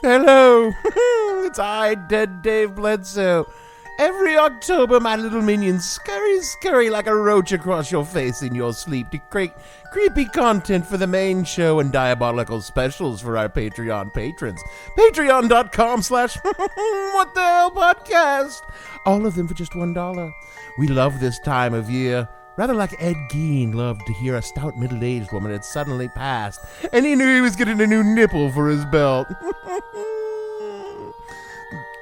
Hello, it's I, Dead Dave Bledsoe. Every October, my little minions scurry like a roach across your face in your sleep to create creepy content for the main show and diabolical specials for our Patreon patrons. Patreon.com/What the Hell Podcast. All of them for just $1. We love this time of year. Rather like Ed Gein loved to hear a stout middle-aged woman had suddenly passed, and he knew he was getting a new nipple for his belt.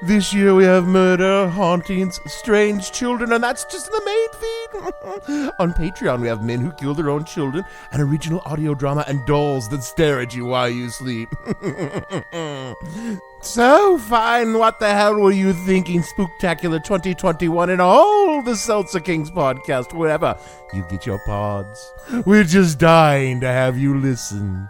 This year we have murder, hauntings, strange children, and that's just the main feed. On Patreon we have men who kill their own children, an original audio drama, and dolls that stare at you while you sleep. So fine, what the hell were you thinking, Spooktacular 2021 and all the Seltzer Kings podcast, wherever you get your pods. We're just dying to have you listen.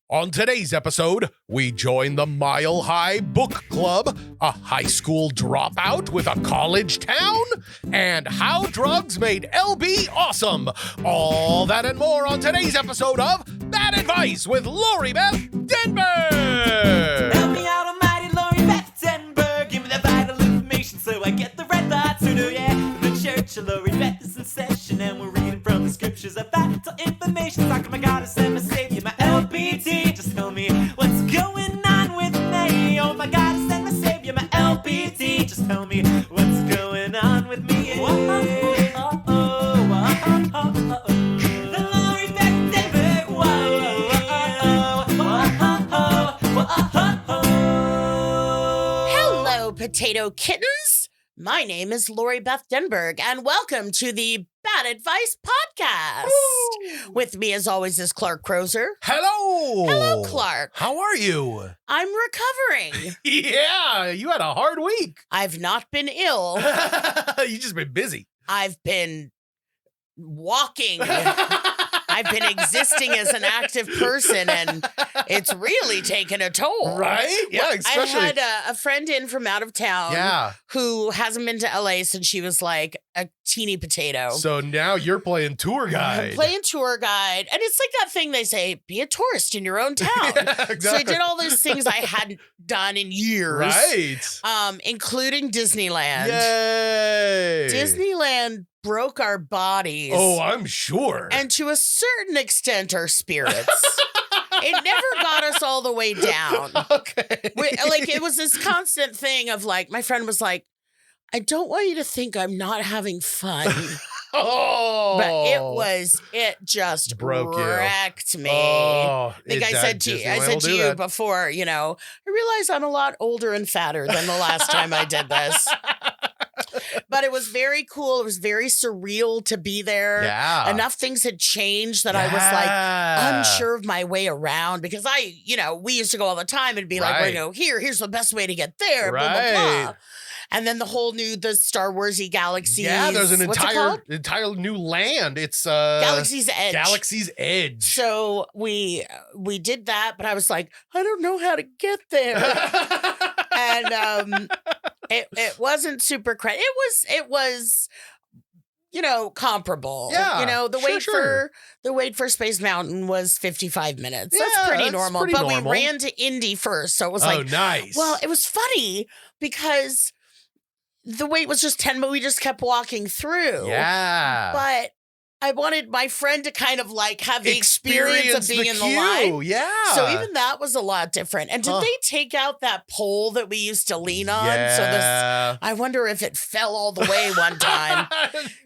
On today's episode, we join the Mile High Book Club, a high school dropout with a college town, and how drugs made LB awesome. All that and more on today's episode of Bad Advice with Lori Beth Denberg. Help me out, almighty Lori Beth Denberg. Give me the vital information so I get the red light to do, yeah. The church of Lori Beth is in session, and we're reading from the scriptures of vital information. Talking my goddess and my savior, my LBT. Just tell me what's going on with me. Oh my goddess and my savior, my LBT. Just tell me what's going on with me. Yeah. The Lori Beth Denberg. Hello, potato kittens. My name is Lori Beth Denberg, and welcome to the Bad Advice Podcast. Woo! With me, as always, is Clark Crozer. Hello. Hello, Clark. How are you? I'm recovering. Yeah, you had a hard week. I've not been ill. You just been busy. I've been walking. I've been existing as an active person, and it's really taken a toll. Right? Yeah, especially. I had a friend in from out of town who hasn't been to LA since she was like a teeny potato. So now you're playing tour guide. I'm playing tour guide. And it's like that thing they say, be a tourist in your own town. Yeah, exactly. So I did all those things I hadn't done in years. Right. Including Disneyland. Yay. Disneyland broke our bodies. Oh, I'm sure. And to a certain extent, our spirits. It never got us all the way down. Okay. It was this constant thing of like, my friend was like, I don't want you to think I'm not having fun. Oh. But it just wrecked me. Oh, I think I said to you before, I realize I'm a lot older and fatter than the last time I did this. But it was very cool. It was very surreal to be there. Yeah. Enough things had changed that I was like unsure of my way around because we used to go all the time and be like, here's the best way to get there. Blah, blah, blah. And then the Star Warsy galaxies. Yeah, there's an entire new land. It's Galaxy's Edge. Galaxy's Edge. So we did that, but I was like, I don't know how to get there. And it wasn't super it was comparable. Yeah. The wait for Space Mountain was 55 minutes. Yeah, that's pretty normal. Pretty normal. We ran to Indy first, so it was nice. Well, it was funny because the wait was just 10, but we just kept walking through. Yeah. But I wanted my friend to kind of like have the experience of being in the line. Yeah. So even that was a lot different. And did they take out that pole that we used to lean on? Yeah. So I wonder if it fell all the way one time.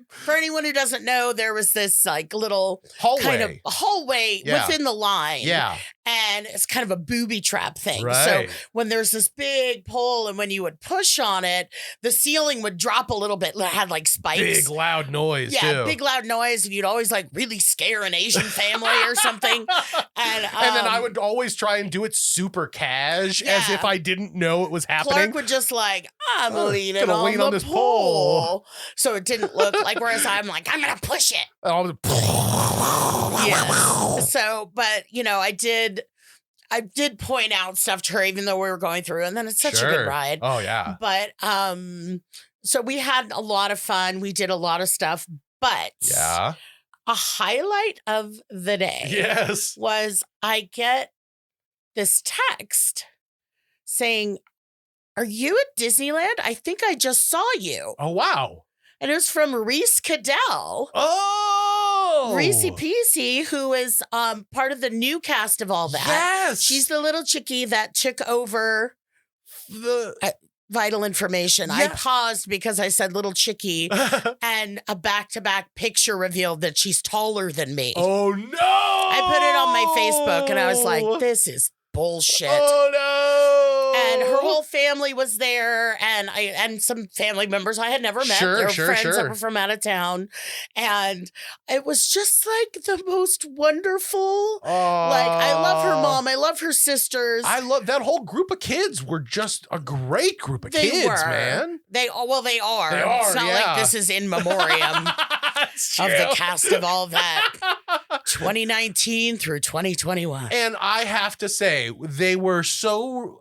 For anyone who doesn't know, there was this like little hallway within the line. Yeah. And it's kind of a booby trap thing. Right. So when there's this big pole and when you would push on it, the ceiling would drop a little bit. It had like spikes. Big loud noise, too. Big loud noise. And you'd always like really scare an Asian family or something. And then I would always try and do it super cash as if I didn't know it was happening. Clark would just like, I'm leaning on this pole. So it didn't look like, whereas I'm like, I'm going to push it. Yeah. So, but I did point out stuff to her, even though we were going through, and then it's such a good ride. Oh yeah. But, so we had a lot of fun. We did a lot of stuff, but A highlight of the day Yes. was I get this text saying, "Are you at Disneyland? I think I just saw you." Oh, wow. And it was from Reese Cadell. Oh. Reese Peasy, who is part of the new cast of all that. Yes. She's the little chickie that took over the Vital Information. I paused because I said little chickie, and a back-to-back picture revealed that she's taller than me. Oh, no. I put it on my Facebook, and I was like, this is bullshit. Oh, no. And her whole family was there, and some family members I had never met. Sure, They were sure, friends sure. that were from out of town. And it was just like the most wonderful. Like, I love her mom. I love her sisters. I love that whole group of kids were just a great group of kids, man. They are. They are, It's not like this is in memoriam of the cast of all that. 2019 through 2021. And I have to say, they were so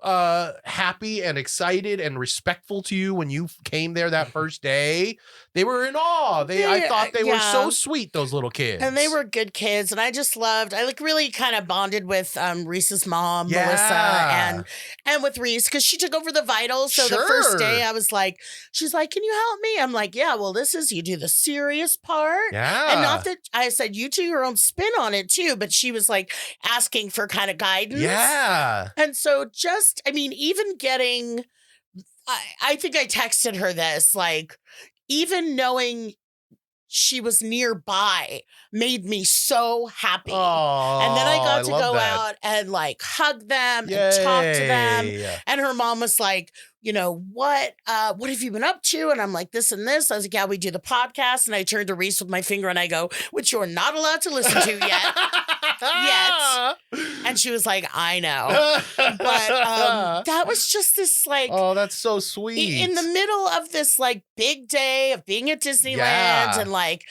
happy and excited and respectful to you when you came there that first day. They were in awe. I thought they were so sweet, those little kids. And they were good kids. And I just loved, I really kind of bonded with Reese's mom, Melissa, and with Reese, because she took over the Vitals. So the first day I was like, she's like, "Can you help me?" I'm like, "Yeah, well, you do the serious part." Yeah. And not that I said, you do your own spin on it too, but she was like asking for kind of guidance. Yeah. And so even getting, I think I texted her this, like, even knowing she was nearby made me so happy. Oh, and then I got to love go that. out and like hug them and talk to them. Yay. And her mom was like, what have you been up to? And I'm like, this and this. I was like, yeah, we do the podcast. And I turned to Reese with my finger and I go, which you're not allowed to listen to yet. And she was like, I know. But that was just this like, oh, that's so sweet. in the middle of this like big day of being at Disneyland and like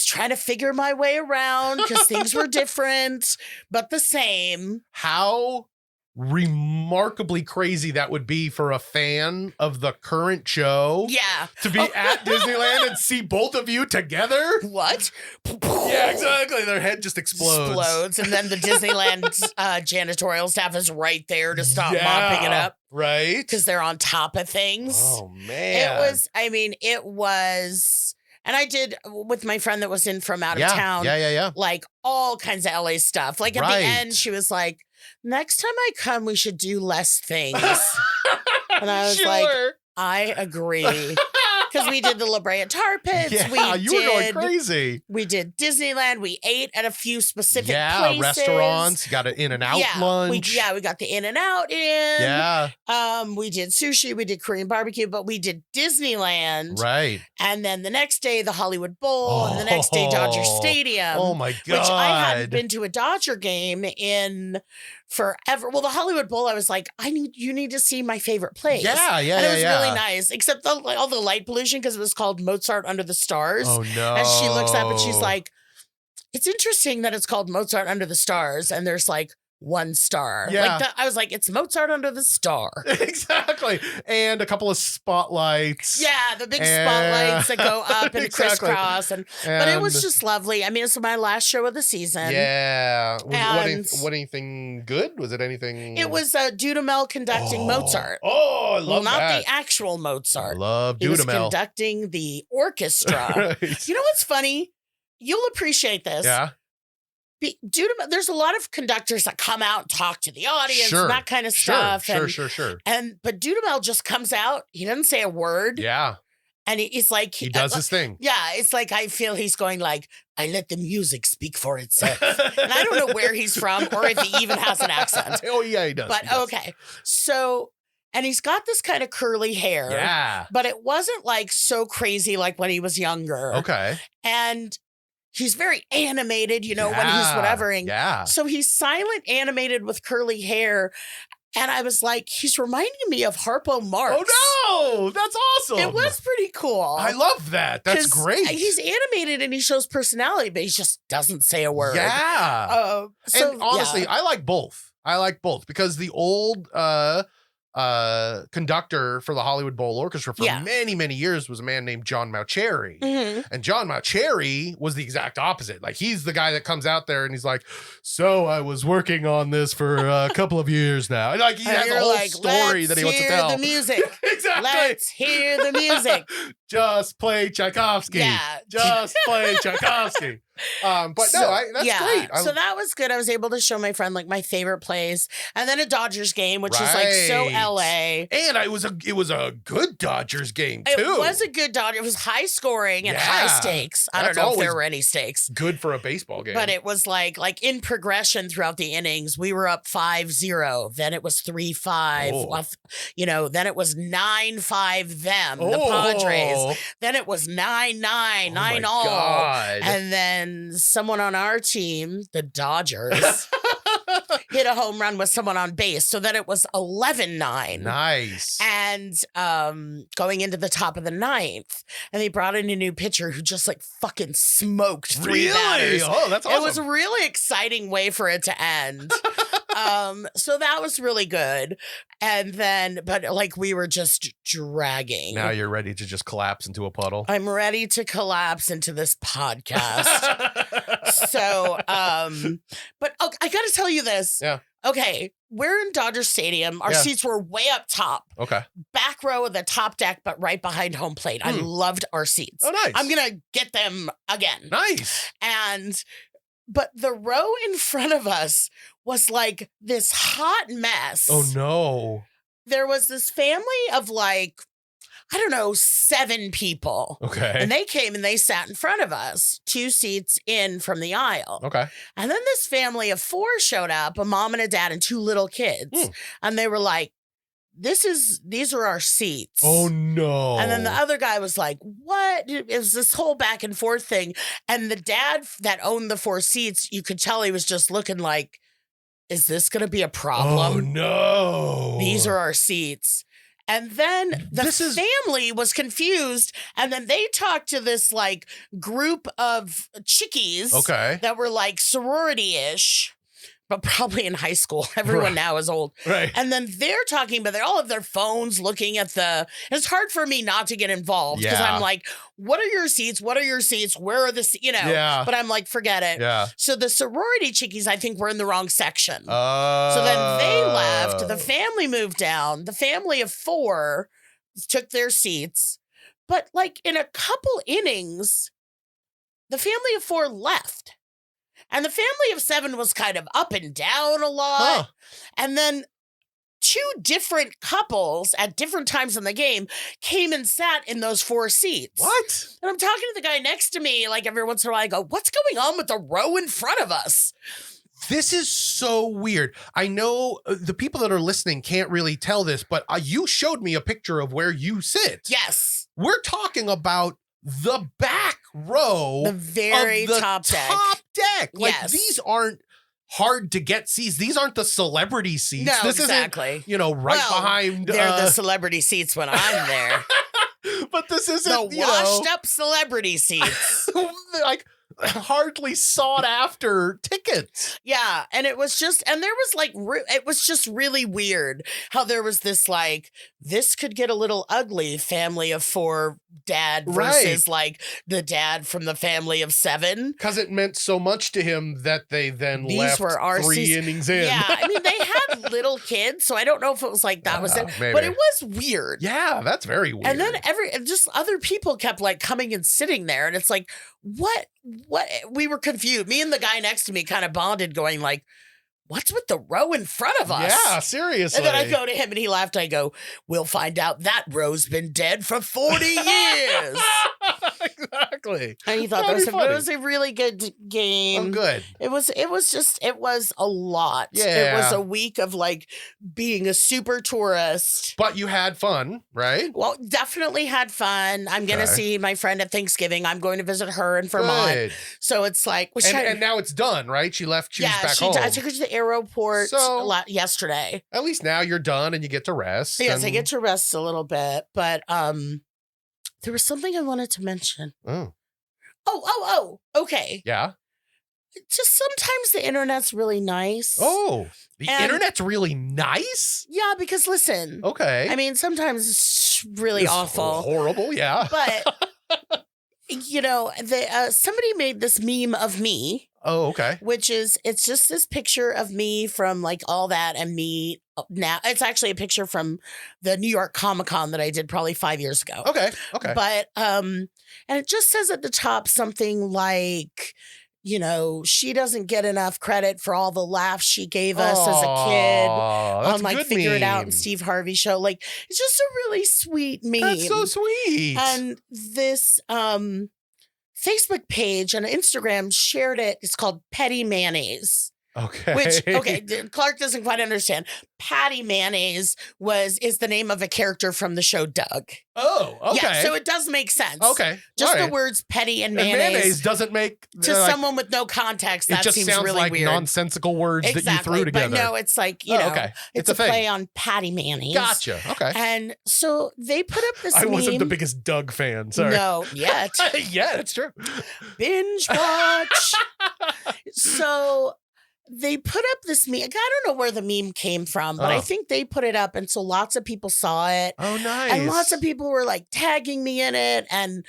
trying to figure my way around because things were different, but the same. How remarkably crazy that would be for a fan of the current show. Yeah. To be at Disneyland and see both of you together. What? Yeah, exactly. Their head just explodes. And then the Disneyland janitorial staff is right there to stop mopping it up. Right. Because they're on top of things. Oh, man. It was, and I did with my friend that was in from out of town. Yeah. Like all kinds of LA stuff. Like at the end, she was like, next time I come, we should do less things. And I was like, I agree. Because we did the La Brea Tar Pits. Yeah, you were going crazy. We did Disneyland. We ate at a few specific places. Restaurants. Got an In-N-Out lunch. We got the In-N-Out in. Yeah. We did sushi. We did Korean barbecue. But we did Disneyland. Right. And then the next day, the Hollywood Bowl. And the next day, Dodger Stadium. Oh, my God. Which I hadn't been to a Dodger game in forever. Well, the Hollywood Bowl, I was like, you need to see my favorite place. Yeah. And it was really nice, except all the light pollution because it was called Mozart Under the Stars. Oh, no. And she looks up and she's like, it's interesting that it's called Mozart Under the Stars and there's like one star. Yeah. I was like, it's Mozart Under the Star. Exactly. And a couple of spotlights. Yeah, the big spotlights that go up and crisscross. But it was just lovely. I mean, it's my last show of the season. Yeah. Was anything good? Was it anything? It was Dudamel conducting Mozart. Oh, I love not that. the actual Mozart. I love Dudamel. He was conducting the orchestra. Right. You know what's funny? You'll appreciate this. Yeah. There's a lot of conductors that come out and talk to the audience and that kind of stuff. Sure. But Dudamel just comes out. He doesn't say a word. Yeah. And he's like... He does his thing. Yeah. It's like, I feel he's going like, I let the music speak for itself. And I don't know where he's from or if he even has an accent. Oh, yeah, he does. But okay. So... And he's got this kind of curly hair. Yeah. But it wasn't like so crazy like when he was younger. Okay. And... he's very animated, when he's whatevering. Yeah. So he's silent animated with curly hair. And I was like, he's reminding me of Harpo Marx. Oh, no. That's awesome. It was pretty cool. I love that. That's great. He's animated and he shows personality, but he just doesn't say a word. Yeah. And honestly, I like both. Because the old conductor for the Hollywood Bowl Orchestra for many, many years was a man named John Mauceri. And John Mauceri was the exact opposite. Like, he's the guy that comes out there and he's like, so I was working on this for a couple of years now. And like, he has a whole story that he wants to tell. Let's hear the music. Exactly. Let's hear the music. Just play Tchaikovsky. Yeah. Just play Tchaikovsky. But that's great. So that was good. I was able to show my friend like my favorite plays, and then a Dodgers game, which is like so LA. And it was a good Dodgers game too. It was a good Dodger. It was high scoring and high stakes. I don't know if there were any stakes. Good for a baseball game. But it was like in progression throughout the innings. We were up 5-0. Then it was 3-5. Then it was 9-5 them, the Padres. Then it was 9-9, 9 all. God. And then someone on our team, the Dodgers, hit a home run with someone on base. So then it was 11-9. Nice. And going into the top of the ninth, and they brought in a new pitcher who just like fucking smoked three batters. Oh, that's awesome. It was a really exciting way for it to end. So that was really good. And then, but like we were just dragging. Now you're ready to just collapse into a puddle. I'm ready to collapse into this podcast. So, but I got to tell you this. Yeah. Okay. We're in Dodger Stadium. Our seats were way up top. Okay. Back row of the top deck, but right behind home plate. I loved our seats. Oh, nice. I'm going to get them again. Nice. But the row in front of us was like this hot mess. Oh, no. There was this family of like, I don't know, 7 people. Okay. And they came and they sat in front of us, 2 seats in from the aisle. Okay. And then this family of 4 showed up, a mom and a dad and 2 little kids. And they were like, these are our seats. Oh, no. And then the other guy was like, what? It was this whole back and forth thing. And the dad that owned the 4 seats, you could tell he was just looking like, is this going to be a problem? Oh, no. These are our seats. And then the family was confused. And then they talked to this like group of chickies that were like sorority-ish, but probably in high school. Everyone now is old. Right. And then they're talking, but they're all of their phones looking at it's hard for me not to get involved because I'm like, what are your seats? What are your seats? Where are the, Yeah. But I'm like, forget it. Yeah. So the sorority chickies, I think, were in the wrong section. So then they left. The family moved down. The family of 4 took their seats. But like in a couple innings, the family of 4 left. And the family of 7 was kind of up and down a lot. And then 2 different couples at different times in the game came and sat in those 4 seats. What? And I'm talking to the guy next to me, like every once in a while, I go, what's going on with the row in front of us? This is so weird. I know the people that are listening can't really tell this, but you showed me a picture of where you sit. Yes. We're talking about the back row, the very of the top deck. Like Yes. these aren't hard to get seats. These aren't the celebrity seats. No, this exactly. Isn't, right behind. They're the celebrity seats when I'm there. But this isn't the washed up celebrity seats. like hardly sought after tickets. Yeah, and it was just, and there was like, it was just really weird how there was this like, this could get a little ugly family of 4 dad versus like the dad from the family of 7. Because it meant so much to him that they then left were our 3 innings in. Yeah, I mean, they had little kids, so I don't know if it was like that was it, maybe. but it was weird. Yeah, that's very weird. And then just other people kept like coming and sitting there, and it's like, what? We were confused. Me and the guy next to me kind of bonded, going like, what's with the row in front of us? Yeah, seriously. And then I go to him and he laughed. I go, we'll find out that row's been dead for 40 years. Exactly. And he thought it was a really good game. Oh, good. It was a lot. Yeah. It was a week of like being a super tourist. But you had fun, right? Well, definitely had fun. I'm going to see my friend at Thanksgiving. I'm going to visit her in Vermont. Good. So it's like, and now it's done, right? She left. She was back home. I took her to the airport yesterday. At least now you're done and you get to rest. Yes, I get to rest a little bit, but there was something I wanted to mention. Oh. Oh, okay. Yeah. just sometimes the internet's really nice. Oh, the And- internet's really nice? Yeah, because listen, Okay. I mean, sometimes it's really It's awful. horrible, yeah. But, somebody made this meme of me, Oh, okay. which is, it's just this picture of me from like all that and me now. It's actually a picture from the New York Comic-Con that I did probably 5 years ago. Okay. But, and it just says at the top something like, she doesn't get enough credit for all the laughs she gave us as a kid That's on like good Figure It Out meme. and Steve Harvey show. Like, it's just a really sweet meme. That's so sweet. And this Facebook page and Instagram shared it. It's called Petty Mayonnaise. Okay. Which, okay, Clark doesn't quite understand. Patty Mayonnaise is the name of a character from the show Doug. Oh, okay. Yeah, so it does make sense. Okay. Just all the words petty and And mayonnaise doesn't make to someone with no context, it that just seems sounds really like weird. nonsensical words that you threw together. But no, it's like, okay. it's a a thing. play on Patty Mayonnaise. Gotcha. Okay. And so they put up this I meme. wasn't the biggest Doug fan. Sorry. No, yet. Yeah, that's true. Binge watch. So they put up this meme. I don't know where the meme came from, but I think they put it up. And so lots of people saw it. Oh, nice. And lots of people were like tagging me in it and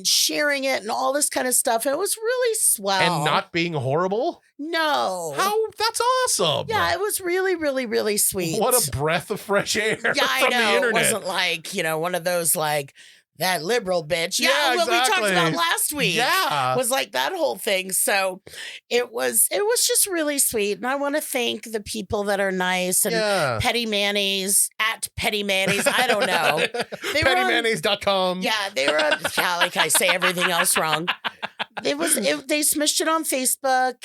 sharing it and all this kind of stuff. And it was really swell. And not being horrible? No. How? That's awesome. Yeah, it was really, really, really sweet. What a breath of fresh air yeah, I from know. the internet. It wasn't like, one of those like, that liberal bitch. Yeah, what we talked exactly. about last week. Yeah. Was like that whole thing. So it was just really sweet. And I want to thank the people that are nice and Petty Mayonnaise at Petty Mayonnaise. I don't know. PettyMayonnaise.com. Yeah, they were on, like I say everything else wrong. They smished it on Facebook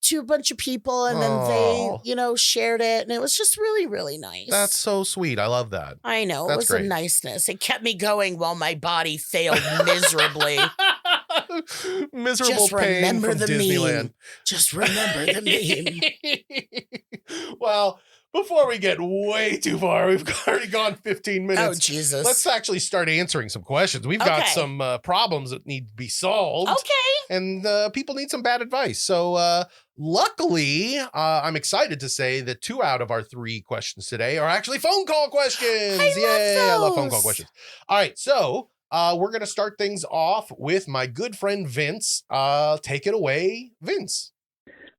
to a bunch of people and then they, shared it. And it was just really, really nice. That's so sweet. I love that. I know. That's it was great. a niceness. It kept me going while my body failed miserably. Miserable Just pain remember from the Disneyland. meme. Just remember the meme. Well, before we get way too far, we've already gone 15 minutes. Oh, Jesus. Let's actually start answering some questions. We've got some problems that need to be solved. Okay. And people need some bad advice. So luckily, I'm excited to say that 2 out of our 3 questions today are actually phone call questions. I love phone call questions. All right. So we're going to start things off with my good friend Vince. Take it away, Vince.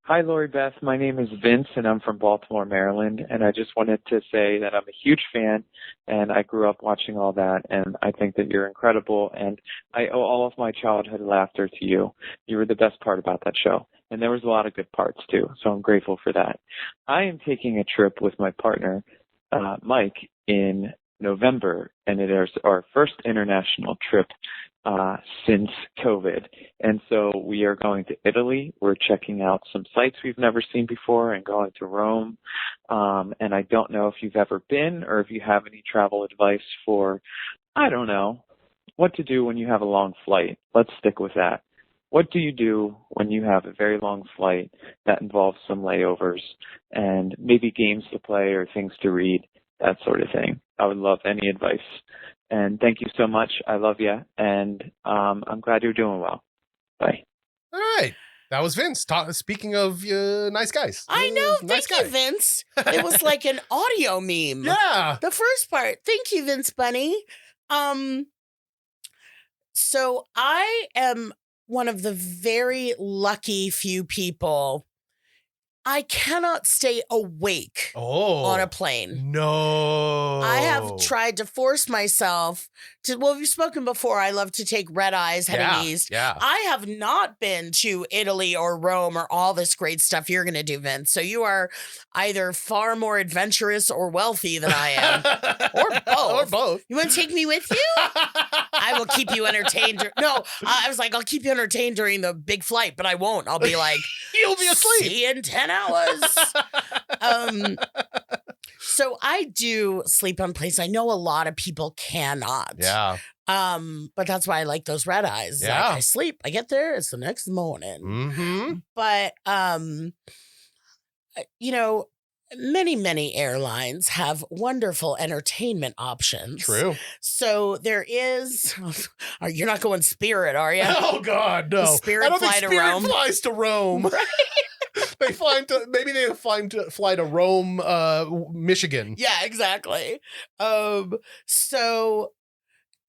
Hi, Lori Beth. My name is Vince, and I'm from Baltimore, Maryland. And I just wanted to say that I'm a huge fan, and I grew up watching all that, and I think that you're incredible. And I owe all of my childhood laughter to you. You were the best part about that show. And there was a lot of good parts, too, so I'm grateful for that. I am taking a trip with my partner, Mike, in November, and it is our first international trip since COVID. And so we are going to Italy. We're checking out some sites we've never seen before and going to Rome. And I don't know if you've ever been or if you have any travel advice for, I don't know, what to do when you have a long flight. Let's stick with that. What do you do when you have a very long flight that involves some layovers and maybe games to play or things to read, that sort of thing? I would love any advice. And thank you so much. I love you. And I'm glad you're doing well. Bye. All right. That was Vince. Speaking of nice guys. I know. Nice Thank you, Vince. It was like an audio meme. Yeah. The first part. Thank you, Vince Bunny. So I am one of the very lucky few people. I cannot stay awake on a plane. No. I have tried to force myself to, well, we've spoken before. I love to take red eyes heading east. Yeah. I have not been to Italy or Rome or all this great stuff you're going to do, Vince. So you are either far more adventurous or wealthy than I am. Or both. Or both. You want to take me with you? I will keep you entertained. No, I was like, I'll keep you entertained during the big flight, but I won't. I'll be like, you'll be asleep. See you in 10 hours. So I do sleep on planes. I know a lot of people cannot. Yeah. But that's why I like those red eyes. Yeah. Like I sleep. I get there. It's the next morning. Mm-hmm. But many airlines have wonderful entertainment options. True. So there is, you're not going Spirit, are you? Oh God, no. Spirit I don't fly think to Spirit Rome. flies to Rome. They fly to Rome, Michigan. Yeah, exactly. So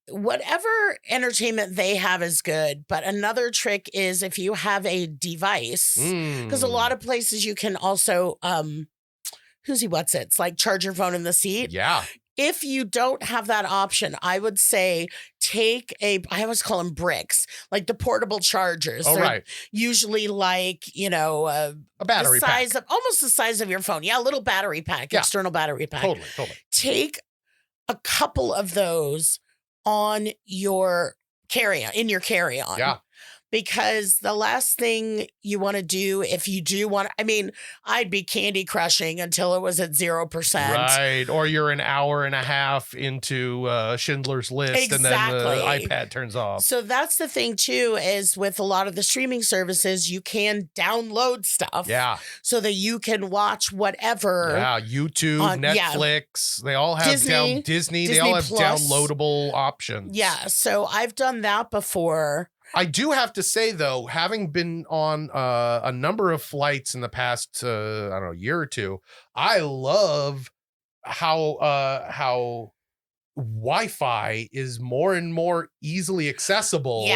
whatever entertainment they have is good, but another trick is if you have a device, because a lot of places you can also it's like charge your phone in the seat. Yeah. If you don't have that option, I would say I always call them bricks, like the portable chargers. Oh, They're right. usually like, a battery the size pack. almost the size of your phone. Yeah, a little battery pack, Yeah. external battery pack. Totally. Take a couple of those on your in your carry-on. Yeah. Because the last thing you want to do if you do want, I'd be candy crushing until it was at 0%. Right. Or you're an hour and a half into Schindler's List and then the iPad turns off. So that's the thing too, is with a lot of the streaming services, you can download stuff. Yeah. So that you can watch whatever. Yeah. YouTube, Netflix, they all have Disney. They all have Plus. downloadable options. Yeah. So I've done that before. I do have to say, though, having been on a number of flights in the past, year or two, I love how Wi-Fi is more and more easily accessible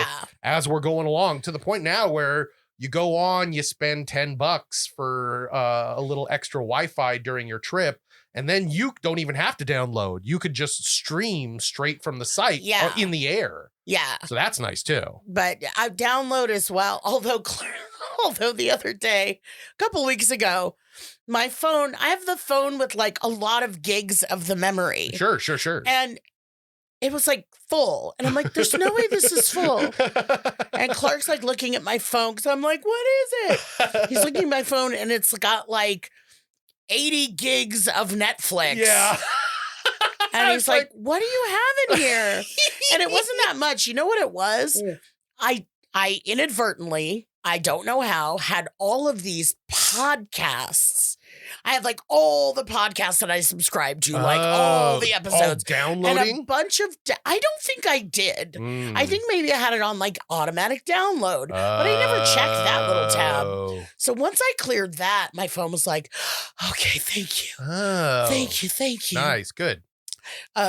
as we're going along, to the point now where you go on, you spend $10 for a little extra Wi-Fi during your trip. And then you don't even have to download. You could just stream straight from the site in the air. Yeah. So that's nice too. But I download as well. Although the other day, a couple weeks ago, my phone, I have the phone with like a lot of gigs of the memory. Sure. And it was like full. And I'm like, there's no way this is full. And Clark's like looking at my phone because I'm like, what is it? He's looking at my phone and it's got like 80 gigs of Netflix. Yeah. And he's like, what do you have in here? And it wasn't that much. You know what it was? I inadvertently, I don't know how, had all of these podcasts. I had like all the podcasts that I subscribed to, like all the episodes. Downloading? And a bunch of, I don't think I did. I think maybe I had it on like automatic download, but I never checked that little tab. So once I cleared that, my phone was like, okay, thank you. Oh. Thank you. Nice, good.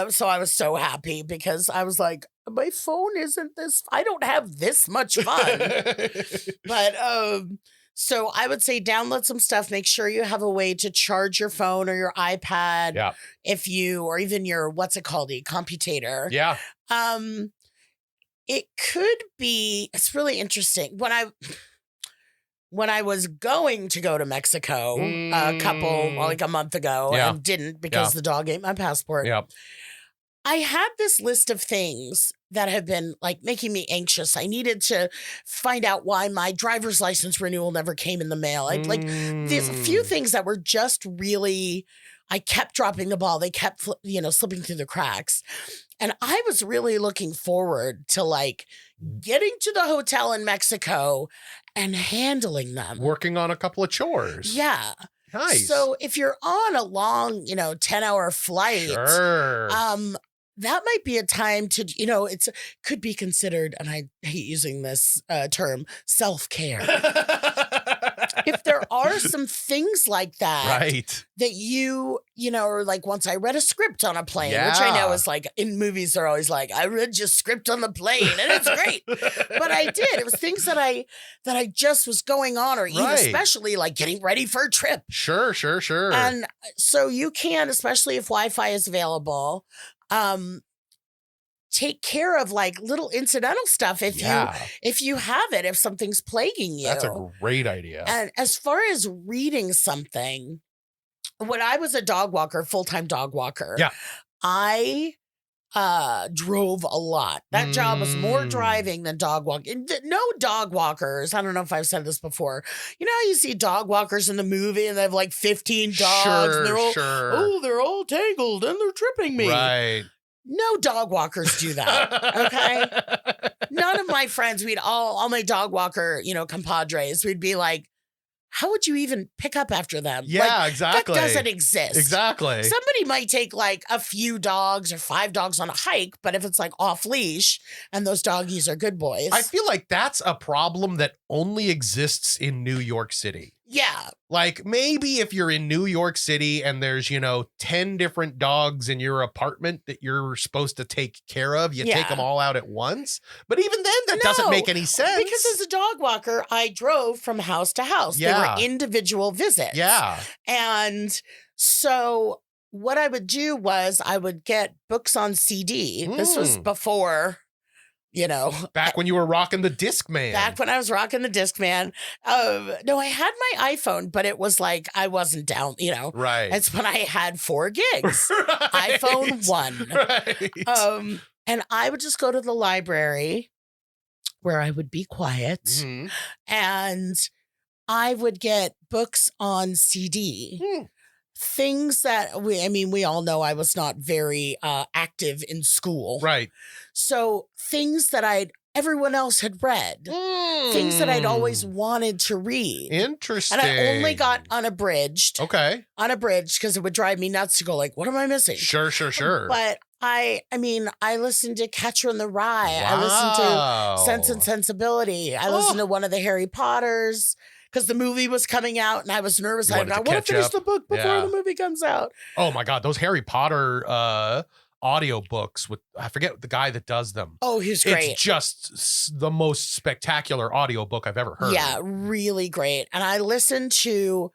So I was so happy because I was like, my phone isn't this, I don't have this much fun. But, so I would say download some stuff. Make sure you have a way to charge your phone or your iPad. Yeah. Or even your, what's it called? A computator. Yeah. It could be, it's really interesting. When I was going to go to Mexico a month ago and didn't because the dog ate my passport. Yeah. I had this list of things that have been like making me anxious. I needed to find out why my driver's license renewal never came in the mail. There's a few things that were just really, I kept dropping the ball. They kept, slipping through the cracks. And I was really looking forward to like getting to the hotel in Mexico and handling them. Working on a couple of chores. Yeah. Nice. So if you're on a long, 10-hour flight, sure. That might be a time to, could be considered, and I hate using this term, self-care. If there are some things like that, right, that or like once I read a script on a plane, which I know is like in movies, they're always like, I read your script on the plane and it's great. But I did. It was things that I just was going on or even especially like getting ready for a trip. Sure. And so you can, especially if Wi-Fi is available, take care of like little incidental stuff if you have it, if something's plaguing you. That's a great idea. And as far as reading something, when I was a dog walker, full-time dog walker, I drove a lot. That job was more driving than dog walking. No dog walkers. I don't know if I've said this before. You know how you see dog walkers in the movie and they have like 15 dogs and they're all they're all tangled and they're tripping me. Right. No dog walkers do that. Okay. None of my friends, all my dog walker, compadres, we'd be like, how would you even pick up after them? Yeah, exactly. That doesn't exist. Exactly. Somebody might take like a few dogs or 5 dogs on a hike, but if it's like off leash and those doggies are good boys. I feel like that's a problem that only exists in New York City. Yeah. Like maybe if you're in New York City and there's, 10 different dogs in your apartment that you're supposed to take care of, you take them all out at once. But even then, that doesn't make any sense. Because as a dog walker, I drove from house to house. Yeah. They were individual visits. Yeah. And so what I would do was I would get books on CD. This was before, Back when you were rocking the Discman. Back when I was rocking the Discman. No, I had my iPhone, but it was like I wasn't down, Right. It's when I had 4 gigs. Right. iPhone 1. Right. And I would just go to the library where I would be quiet Mhm. and I would get books on CD. Things that we all know I was not very active in school. Right. So things that everyone else had read, things that I'd always wanted to read. Interesting. And I only got unabridged. Okay. Unabridged because it would drive me nuts to go like, what am I missing? Sure. But I listened to Catcher in the Rye. Wow. I listened to Sense and Sensibility. I listened to one of the Harry Potters because the movie was coming out and I was nervous. You I wanted to want to catch finish up. the book before Yeah. the movie comes out. Oh my God. Those Harry Potter audio books with, I forget the guy that does them. Oh, he's great. It's just the most spectacular audiobook I've ever heard. Yeah, really great. And I listened to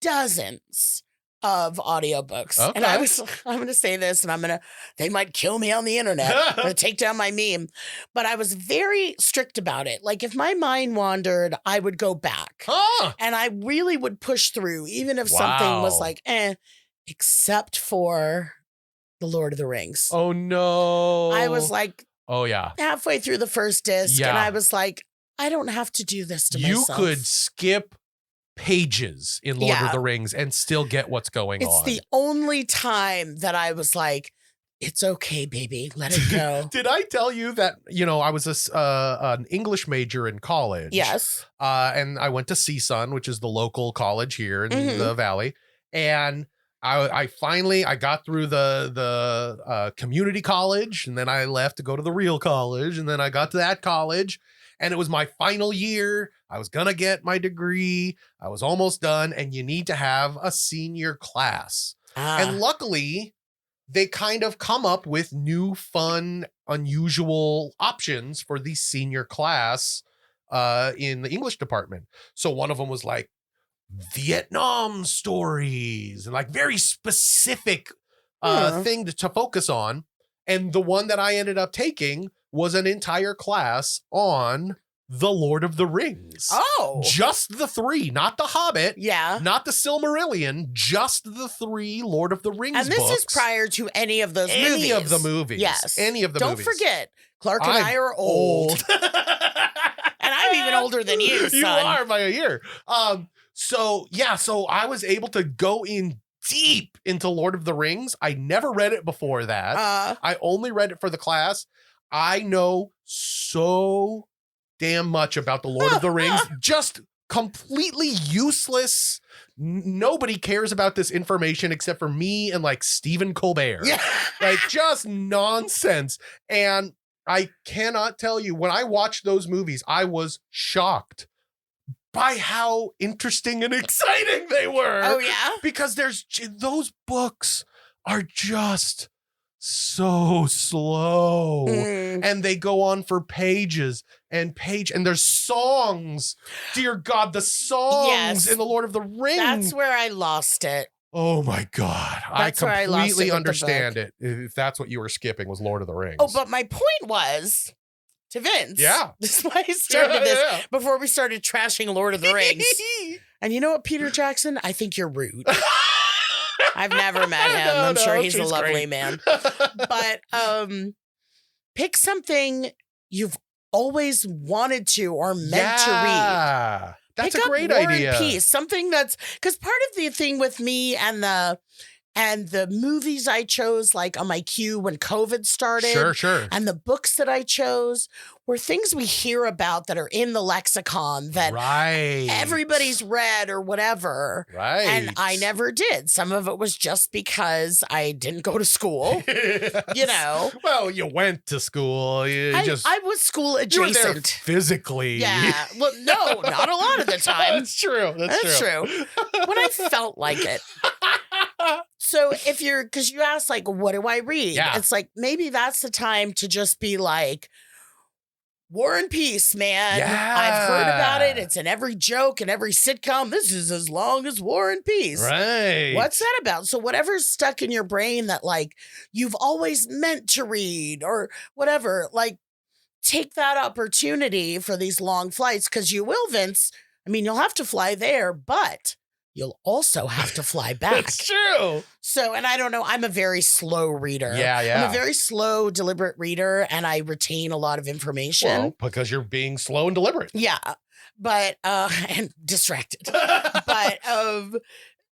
dozens of audiobooks. Okay. And I'm going to say this and they might kill me on the internet. I'm going to take down my meme. But I was very strict about it. Like if my mind wandered, I would go back. Huh. And I really would push through, even if something was Wow. like, except for The Lord of the Rings. Oh no. I was like oh yeah. halfway through the first disc. Yeah. And I was like, I don't have to do this to You myself. could skip pages in Lord of the Rings and still get what's going on. It's the only time that I was like, it's okay, baby. Let it go. Did I tell you that, I was an English major in college? Yes. And I went to CSUN, which is the local college here in Mhm. the Valley. And I finally got through the community college, and then I left to go to the real college, and then I got to that college, and it was my final year. I was gonna get my degree. I was almost done, and you need to have a senior class. And luckily, they kind of come up with new, fun, unusual options for the senior class in the English department. So one of them was like Vietnam stories and like very specific thing to focus on. And the one that I ended up taking was an entire class on the Lord of the Rings. Oh. Just the 3, not the Hobbit. Yeah. Not the Silmarillion, just the 3 Lord of the Rings And this books. is prior to any of those movies. Any of the movies. Yes. Any of the Don't movies. forget, Clark and I are old. And I'm even older than you, son. You are by a year. So I was able to go in deep into Lord of the Rings. I never read it before that. I only read it for the class. I know so damn much about the Lord of the Rings. Just completely useless. Nobody cares about this information except for me and like Stephen Colbert. Yeah. Like just nonsense. And I cannot tell you, when I watched those movies, I was shocked by how interesting and exciting they were. Oh, yeah? Because those books are just so slow. And they go on for pages and there's songs. Dear God, the songs in the Lord of the Rings. That's where I lost it. Oh my God. That's where I I lost it completely with the understand it. If that's what you were skipping was Lord of the Rings. Oh, but my point was to Vince. Yeah. This is why I started this before we started trashing Lord of the Rings. And you know what, Peter Jackson? I think you're rude. I've never met him. I'm sure he's a lovely great. man. But pick something you've always wanted to or meant to read. That's Pick a up great War and idea. Peace, something that's because part of the thing with me and And the movies I chose, like on my queue when COVID started. Sure. And the books that I chose were things we hear about that are in the lexicon that everybody's read or whatever. Right. And I never did. Some of it was just because I didn't go to school. You know. Well, you went to school. I was school adjacent. You were there physically. Yeah. Well, no, not a lot of the time. That's true. That's true. When I felt like it. So because you asked, like, what do I read? Yeah. It's like, maybe that's the time to just be like, War and Peace, man. Yeah. I've heard about it. It's in every joke and every sitcom. This is as long as War and Peace. Right. What's that about? So whatever's stuck in your brain that, like, you've always meant to read or whatever, like, take that opportunity for these long flights, because you will, Vince. I mean, you'll have to fly there, but you'll also have to fly back. It's true. So, and I don't know, I'm a very slow reader. Yeah. I'm a very slow, deliberate reader, and I retain a lot of information. Well, because you're being slow and deliberate. Yeah. But, and distracted.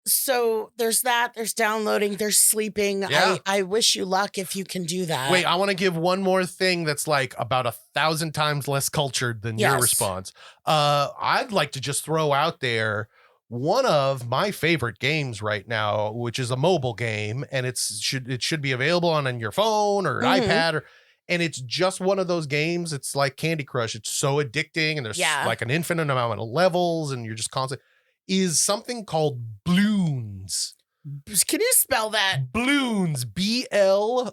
So there's that, there's downloading, there's sleeping. Yeah. I wish you luck if you can do that. Wait, I want to give one more thing that's like about 1,000 times less cultured than your response. I'd like to just throw out there one of my favorite games right now, which is a mobile game, and it should be available on your phone or an iPad, and it's just one of those games. It's like Candy Crush. It's so addicting, and there's like an infinite amount of levels, and you're just constant. Is something called Bloons. Can you spell that? Bloons. Bloons.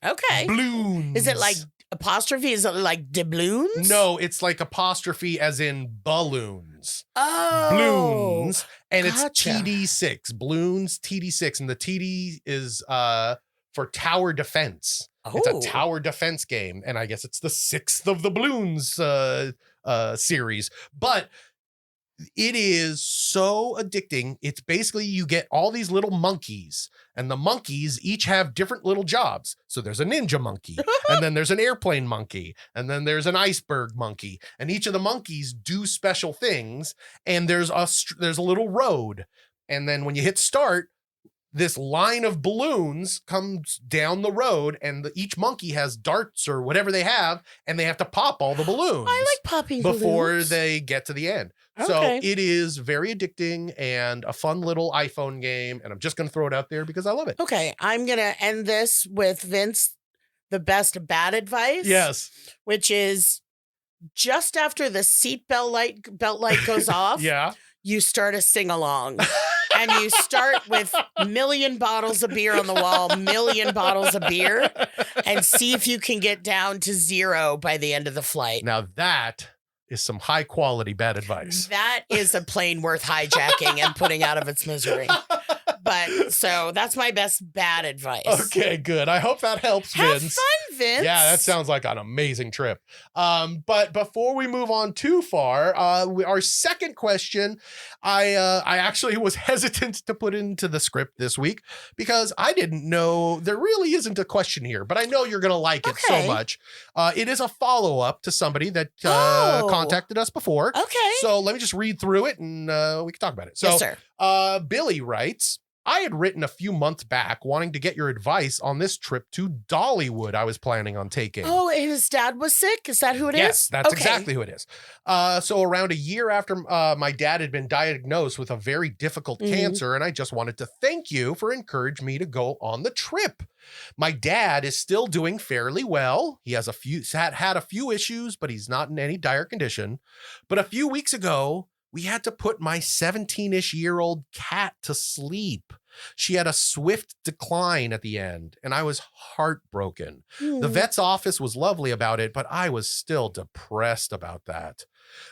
Okay. Bloons. Is it like apostrophe? Is it like doubloons? No, it's like apostrophe as in balloons. Oh. Bloons. And gotcha. it's TD6. Bloons TD6. And the TD is for tower defense. Oh. It's a tower defense game. And I guess it's the 6th of the Bloons series. But it is so addicting. It's basically you get all these little monkeys, and the monkeys each have different little jobs. So there's a ninja monkey, and then there's an airplane monkey, and then there's an iceberg monkey, and each of the monkeys do special things. And there's a little road, and then when you hit start, this line of balloons comes down the road, and each monkey has darts or whatever they have, and they have to pop all the balloons. I like popping before balloons. They get to the end. Okay. So it is very addicting and a fun little iPhone game, and I'm just going to throw it out there because I love it. Okay, I'm going to end this with Vince, the best bad advice. Yes. Which is just after the belt light goes off, you start a sing-along. And you start with million bottles of beer on the wall, million bottles of beer, and see if you can get down to 0 by the end of the flight. Now that is some high quality bad advice. That is a plane worth hijacking and putting out of its misery. But so that's my best bad advice. Okay, good. I hope that helps, Have Vince. fun, Vince. Yeah, that sounds like an amazing trip. But before we move on too far, our second question, I actually was hesitant to put into the script this week because I didn't know there really isn't a question here, but I know you're going to like it so much. It is a follow-up to somebody that contacted us before. Okay. So let me just read through it and we can talk about it. So, yes, sir. Billy writes, I had written a few months back wanting to get your advice on this trip to Dollywood I was planning on taking. Oh, and his dad was sick? Is that who it is? Yes, that's exactly who it is. So around a year after my dad had been diagnosed with a very difficult cancer, and I just wanted to thank you for encouraging me to go on the trip. My dad is still doing fairly well. He has had a few issues, but he's not in any dire condition. But a few weeks ago, we had to put my 17-ish-year-old cat to sleep. She had a swift decline at the end, and I was heartbroken. The vet's office was lovely about it, but I was still depressed about that.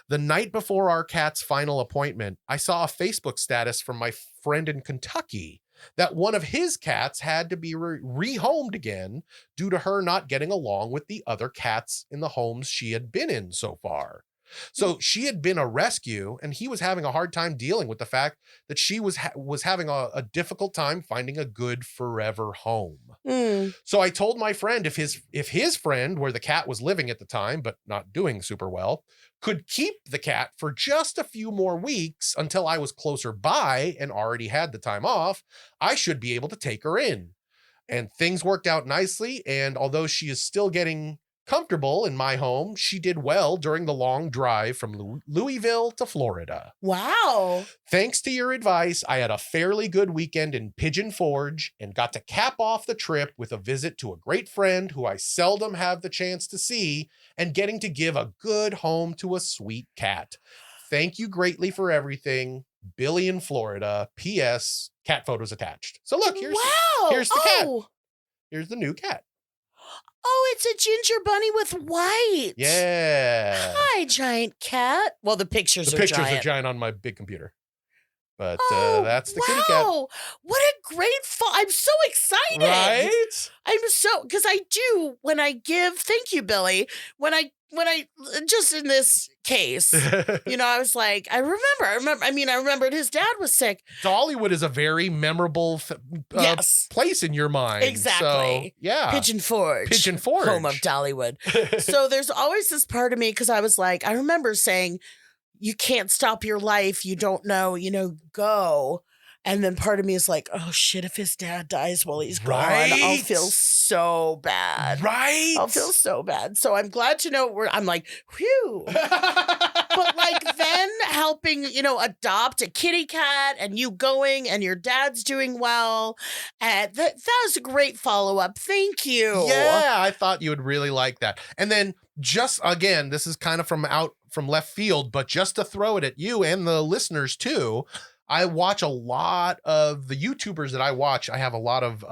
The night before our cat's final appointment, I saw a Facebook status from my friend in Kentucky that one of his cats had to be rehomed again due to her not getting along with the other cats in the homes she had been in so far. So she had been a rescue, and he was having a hard time dealing with the fact that she was having a difficult time finding a good forever home. So I told my friend if his friend, where the cat was living at the time but not doing super well, could keep the cat for just a few more weeks until I was closer by and already had the time off, I should be able to take her in. And things worked out nicely, and although she is still getting comfortable in my home, she did well during the long drive from Louisville to Florida. Wow. Thanks to your advice, I had a fairly good weekend in Pigeon Forge and got to cap off the trip with a visit to a great friend who I seldom have the chance to see and getting to give a good home to a sweet cat. Thank you greatly for everything. Billy in Florida. P.S. Cat photos attached. So look, here's the cat. Here's the new cat. Oh, it's a ginger bunny with white. Yeah. Hi, giant cat. Well, the pictures are giant on my big computer. But that's the kitty cat. Wow. What a great I'm so excited. Right? I'm so, because I do, when I give, thank you, Billy, when I, just in this case, I was like, I remembered his dad was sick. Dollywood is a very memorable place in your mind. Exactly. So, yeah. Pigeon Forge. Home of Dollywood. So there's always this part of me, because I was like, I remember saying, you can't stop your life. You don't know, go. And then part of me is like, oh shit, if his dad dies while he's gone, I'll feel so bad. Right. I'll feel so bad. So I'm glad to know I'm like, whew. But like then helping, adopt a kitty cat and you going and your dad's doing well. And that was a great follow-up. Thank you. Yeah, I thought you would really like that. And then just again, this is kind of from left field, but just to throw it at you and the listeners too, I watch a lot of the YouTubers that I watch. I have a lot of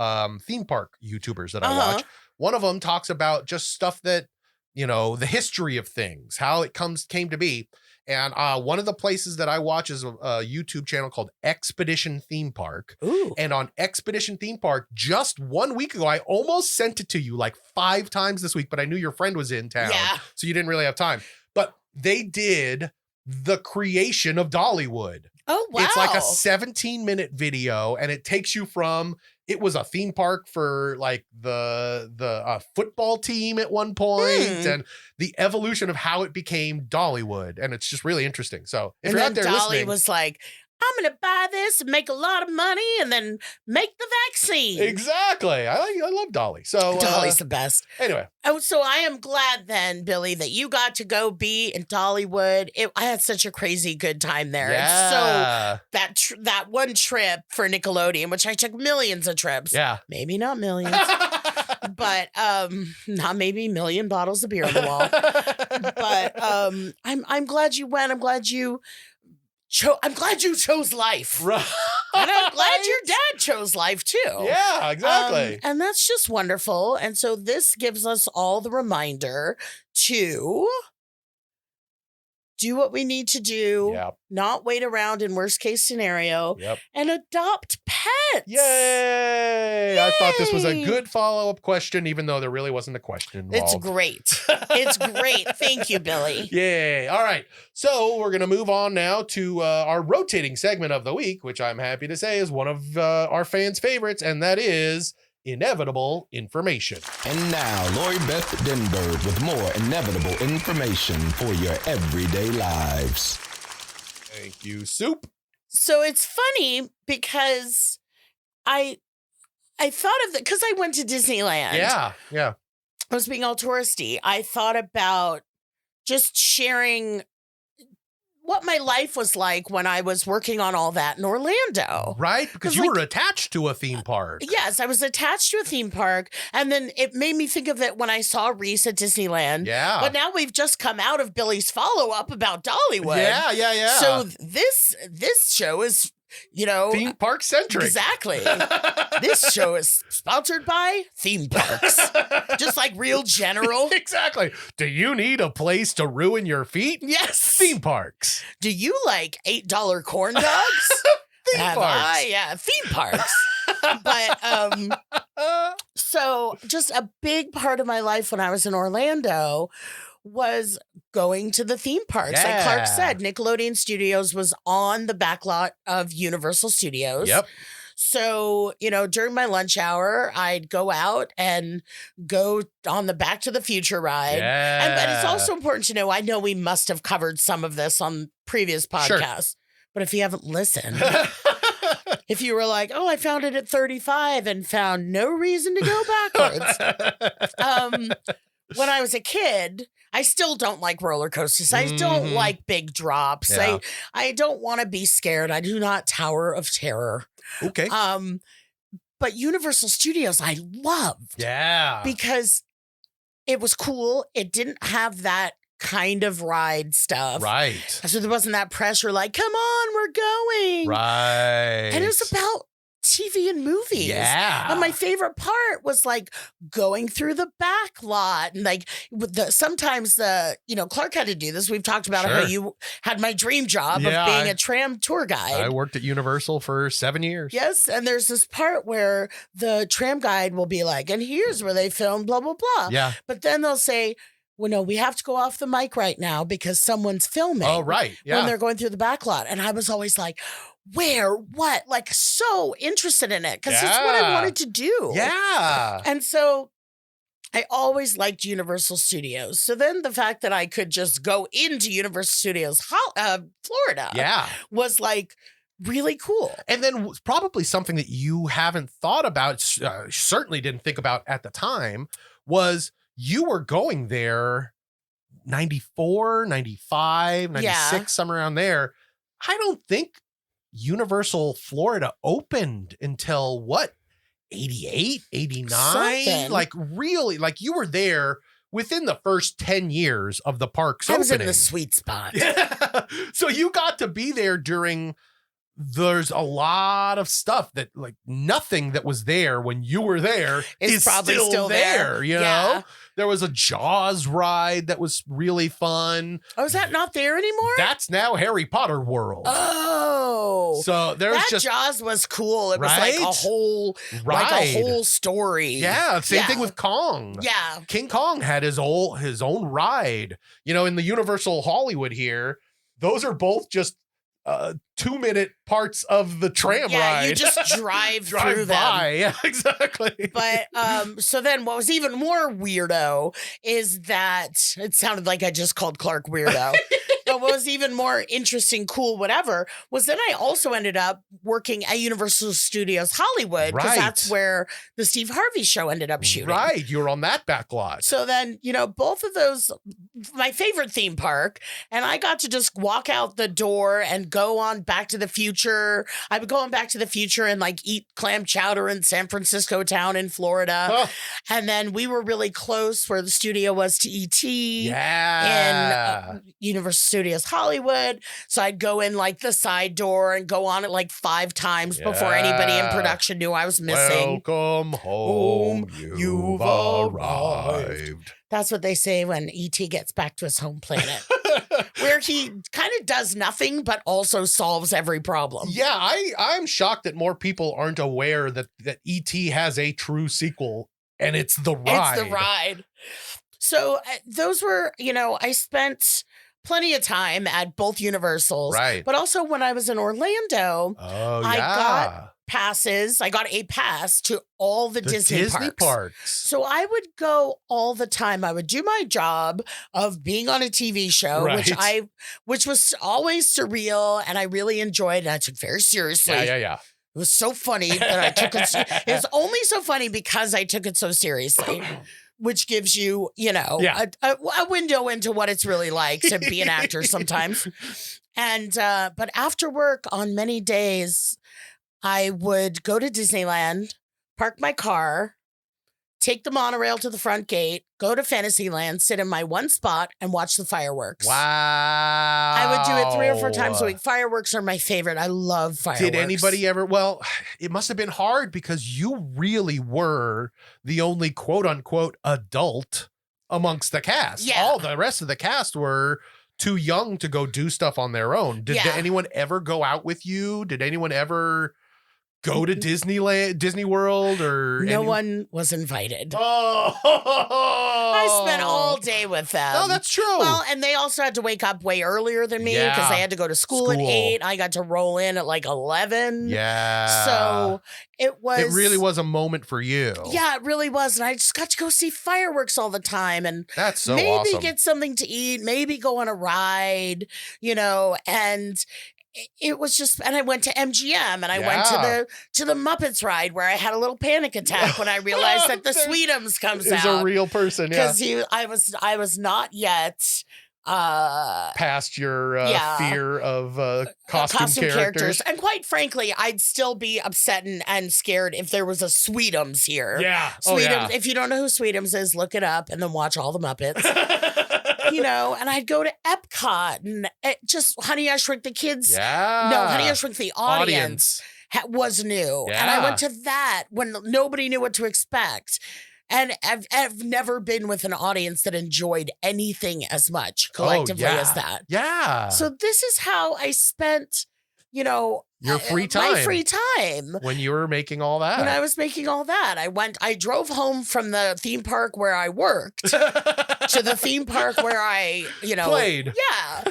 theme park YouTubers that I watch. One of them talks about just stuff that, the history of things, how it came to be. And one of the places that I watch is a YouTube channel called Expedition Theme Park. Ooh. And on Expedition Theme Park, just 1 week ago, I almost sent it to you like 5 times this week, but I knew your friend was in town. Yeah. So you didn't really have time. But they did the creation of Dollywood. Oh, wow. It's like a 17-minute video, and it takes you from, it was a theme park for like the football team at one point, and the evolution of how it became Dollywood. And it's just really interesting. So if you're out there Dolly listening, was like, I'm going to buy this and make a lot of money and then make the vaccine. Exactly. I love Dolly. So Dolly's the best. Anyway. Oh, so I am glad then, Billy, that you got to go be in Dollywood. I had such a crazy good time there. Yeah. And so that one trip for Nickelodeon, which I took millions of trips. Yeah. Maybe not millions. But not maybe million bottles of beer on the wall. But I'm glad you went. I'm glad you chose life. Right. And I'm glad your dad chose life too. Yeah, exactly. And that's just wonderful. And so this gives us all the reminder to do what we need to do, not wait around in worst case scenario, and adopt pets. Yay! I thought this was a good follow-up question, even though there really wasn't a question involved. It's great. It's great. Thank you, Billy. Yay. All right. So we're going to move on now to our rotating segment of the week, which I'm happy to say is one of our fans' favorites, and that is Inevitable Information. And now, Lori Beth Denberg with more inevitable information for your everyday lives. Thank you, Soup. So it's funny because I thought of because I went to Disneyland. Yeah. I was being all touristy. I thought about just sharing what my life was like when I was working on all that in Orlando. Right? Because you were attached to a theme park. Yes, I was attached to a theme park. And then it made me think of it when I saw Reese at Disneyland. Yeah. But now we've just come out of Billy's follow-up about Dollywood. Yeah. So this show is, theme park centric. Exactly. This show is sponsored by theme parks. Just like Real General. Exactly. Do you need a place to ruin your feet? Yes. Theme parks. Do you like $8 corn dogs? Theme parks. Yeah, theme parks. But so just a big part of my life when I was in Orlando was going to the theme parks. Like Clark said, Nickelodeon Studios was on the backlot of Universal Studios. Yep. So, during my lunch hour, I'd go out and go on the Back to the Future ride. But it's also important to know, I know we must have covered some of this on previous podcasts, but if you haven't listened, if you were like, oh, I found it at 35 and found no reason to go backwards. When I was a kid, I still don't like roller coasters. I don't like big drops. Yeah. I don't want to be scared. I do not tower of terror. Okay. But Universal Studios, I loved. Yeah. Because it was cool. It didn't have that kind of ride stuff. Right. So there wasn't that pressure like, come on, we're going. Right. And it was about TV and movies. Yeah. And my favorite part was like going through the back lot and like sometimes Clark had to do this. We've talked about how you had my dream job of being a tram tour guide. I worked at Universal for 7 years. Yes. And there's this part where the tram guide will be like, and here's where they filmed blah, blah, blah. Yeah. But then they'll say, well, no, we have to go off the mic right now because someone's filming. Oh, right. Yeah. When they're going through the back lot. And I was always like, where, what? Like so interested in it because it's what I wanted to do. Yeah. And so I always liked Universal Studios. So then the fact that I could just go into Universal Studios, Florida, was like really cool. And then probably something that you haven't thought about, certainly didn't think about at the time, was you were going there 94, 95, 96, somewhere around there. I don't think Universal Florida opened until what, 88, 89? Something. Like really, like you were there within the first 10 years of the park's I was opening. in the sweet spot. Yeah. So you got to be there during, there's a lot of stuff that like nothing that was there when you were there is probably still there, you know? There was a Jaws ride that was really fun. Oh, is that not there anymore? That's now Harry Potter World. Oh. So there's that just Jaws was cool. It was like a whole story. Yeah, same thing with Kong. Yeah. King Kong had his own ride. You know, in the Universal Hollywood here, those are both just 2-minute parts of the tram ride. Yeah, you just drive through by. them. Yeah, exactly. But so then what was even more weirdo is that it sounded like I just called Clark weirdo. But what was even more interesting, cool, whatever, was then I also ended up working at Universal Studios Hollywood because that's where the Steve Harvey show ended up shooting. Right, you were on that back lot. So then, both of those, my favorite theme park, and I got to just walk out the door and go on Back to the Future. I would go on Back to the Future and like eat clam chowder in San Francisco town in Florida. Oh. And then we were really close where the studio was to E.T. in Universal Studios Hollywood. So I'd go in like the side door and go on it like 5 times before anybody in production knew I was missing. Welcome home, you've arrived. That's what they say when E.T. gets back to his home planet. Where he kind of does nothing, but also solves every problem. Yeah, I'm shocked that more people aren't aware that E.T. has a true sequel, and it's The Ride. It's The Ride. So those were, I spent plenty of time at both Universals. Right. But also when I was in Orlando, I got passes. I got a pass to all the Disney parks. So I would go all the time. I would do my job of being on a TV show, which was always surreal and I really enjoyed and I took very seriously. Yeah. It was so funny that I took it. It's only so funny because I took it so seriously. Which gives you, a window into what it's really like to be an actor sometimes. And, but after work on many days, I would go to Disneyland, park my car, take the monorail to the front gate, go to Fantasyland, sit in my one spot and watch the fireworks. Wow. I would do it 3 or 4 times a week. Fireworks are my favorite. I love fireworks. Did anybody ever, well, it must have been hard because you really were the only quote unquote adult amongst the cast. Yeah. All the rest of the cast were too young to go do stuff on their own. Did anyone ever go out with you? Did anyone ever go to Disney World, or no one was invited. Oh, I spent all day with them. Oh, that's true. Well, and they also had to wake up way earlier than me because they had to go to school at 8. I got to roll in at like 11. Yeah. So it really was a moment for you. Yeah, it really was. And I just got to go see fireworks all the time. And that's so maybe awesome. Get something to eat, maybe go on a ride, and it was just, and I went to MGM and I went to the Muppets ride where I had a little panic attack when I realized that the Sweetums comes out. Is a real person, yeah. Because I was not yet past your fear of costume characters. And quite frankly, I'd still be upset and scared if there was a Sweetums here. Yeah. Sweetums. If you don't know who Sweetums is, look it up and then watch all the Muppets. And I'd go to Epcot and just Honey, I Shrunk the Kids. Yeah. No, Honey, I Shrunk the Audience. Was new. Yeah. And I went to that when nobody knew what to expect. And I've never been with an audience that enjoyed anything as much collectively as that. Yeah. So this is how I spent, your free time. My free time. When you were making all that. When I was making all that. I drove home from the theme park where I worked to the theme park where I, played. Yeah.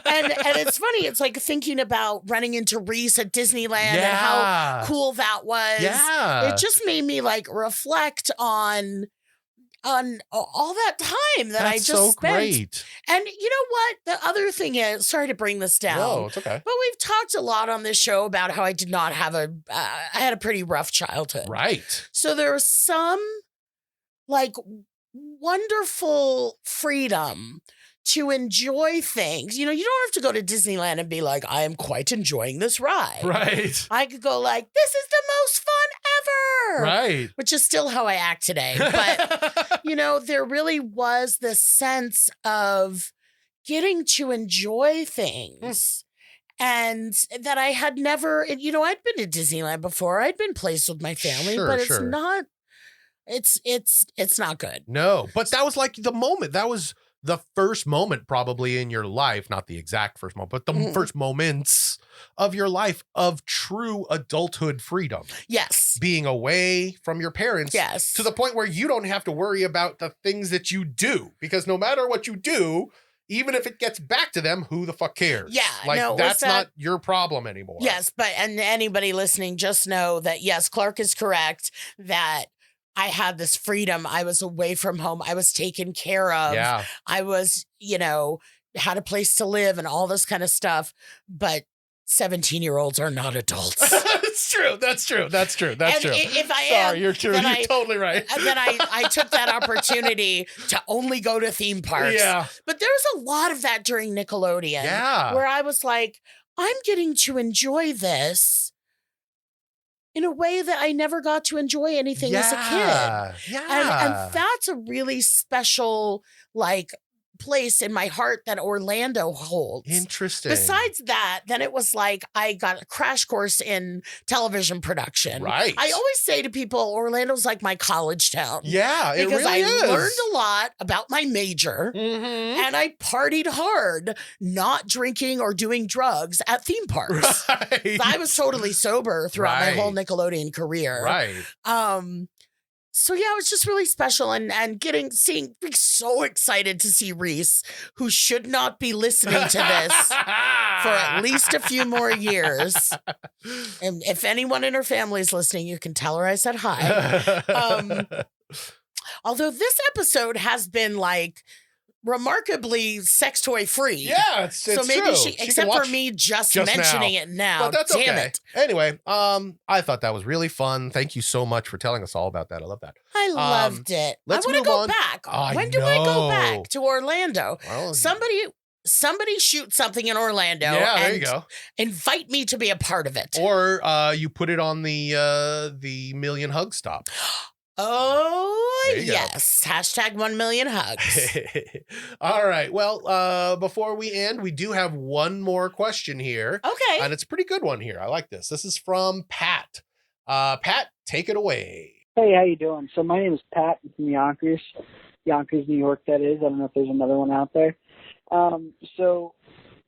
And it's funny. It's like thinking about running into Reese at Disneyland and how cool that was. Yeah. It just made me like reflect on all that time that I just so spent. Great. And you know what? The other thing is, sorry to bring this down. No, it's okay. But we've talked a lot on this show about how I did not have I had a pretty rough childhood. Right. So there was some like wonderful freedom to enjoy things. You don't have to go to Disneyland and be like, I am quite enjoying this ride. Right. I could go like, this is the most fun ever. Right. Which is still how I act today. But, there really was this sense of getting to enjoy things. And that I had never, I'd been to Disneyland before. I'd been places with my family, but it's not, it's not good. No, but that was like the moment. That was the first moment probably in your life, not the exact first moment, but the first moments of your life of true adulthood freedom. Yes. Being away from your parents. Yes. To the point where you don't have to worry about the things that you do, because no matter what you do, even if it gets back to them, who the fuck cares? Yeah. That's not your problem anymore. Yes. And anybody listening, just know that, yes, Clark is correct that I had this freedom. I was away from home. I was taken care of. Yeah. I was, had a place to live and all this kind of stuff. But 17-year-olds are not adults. That's true. That's true. If I am, sorry, you're true. You're totally right. And then I took that opportunity to only go to theme parks. Yeah. But there was a lot of that during Nickelodeon. Yeah. Where I was like, I'm getting to enjoy this in a way that I never got to enjoy anything as a kid. Yeah. And that's a really special, place in my heart that Orlando holds. Interesting. Besides that, then it was like I got a crash course in television production. Right. I always say to people, Orlando's like my college town. Yeah, it because really is. I learned a lot about my major and I partied hard, not drinking or doing drugs at theme parks. Right. So I was totally sober throughout my whole Nickelodeon career. Right. So yeah, it was just really special and being so excited to see Reese, who should not be listening to this for at least a few more years. And if anyone in her family is listening, you can tell her I said hi. Although this episode has been remarkably sex toy free. Yeah, it's so maybe true. she except for me just mentioning it now. But that's Damn okay. it. Anyway, I thought that was really fun. Thank you so much for telling us all about that. I love that. I loved it. Let's I want to move go on. back. When do I go back to Orlando? Well, Somebody shoot something in Orlando. Yeah, there and you go. Invite me to be a part of it. Or you put it on the Million Hug Stop. Oh, There you go. yes. Hashtag 1 million hugs. All right. Well, before we end, we do have one more question here. Okay. And it's a pretty good one here. I like this. This is from Pat. Pat, take it away. Hey, how you doing? So my name is Pat. I'm from Yonkers, New York, that is. I don't know if there's another one out there. So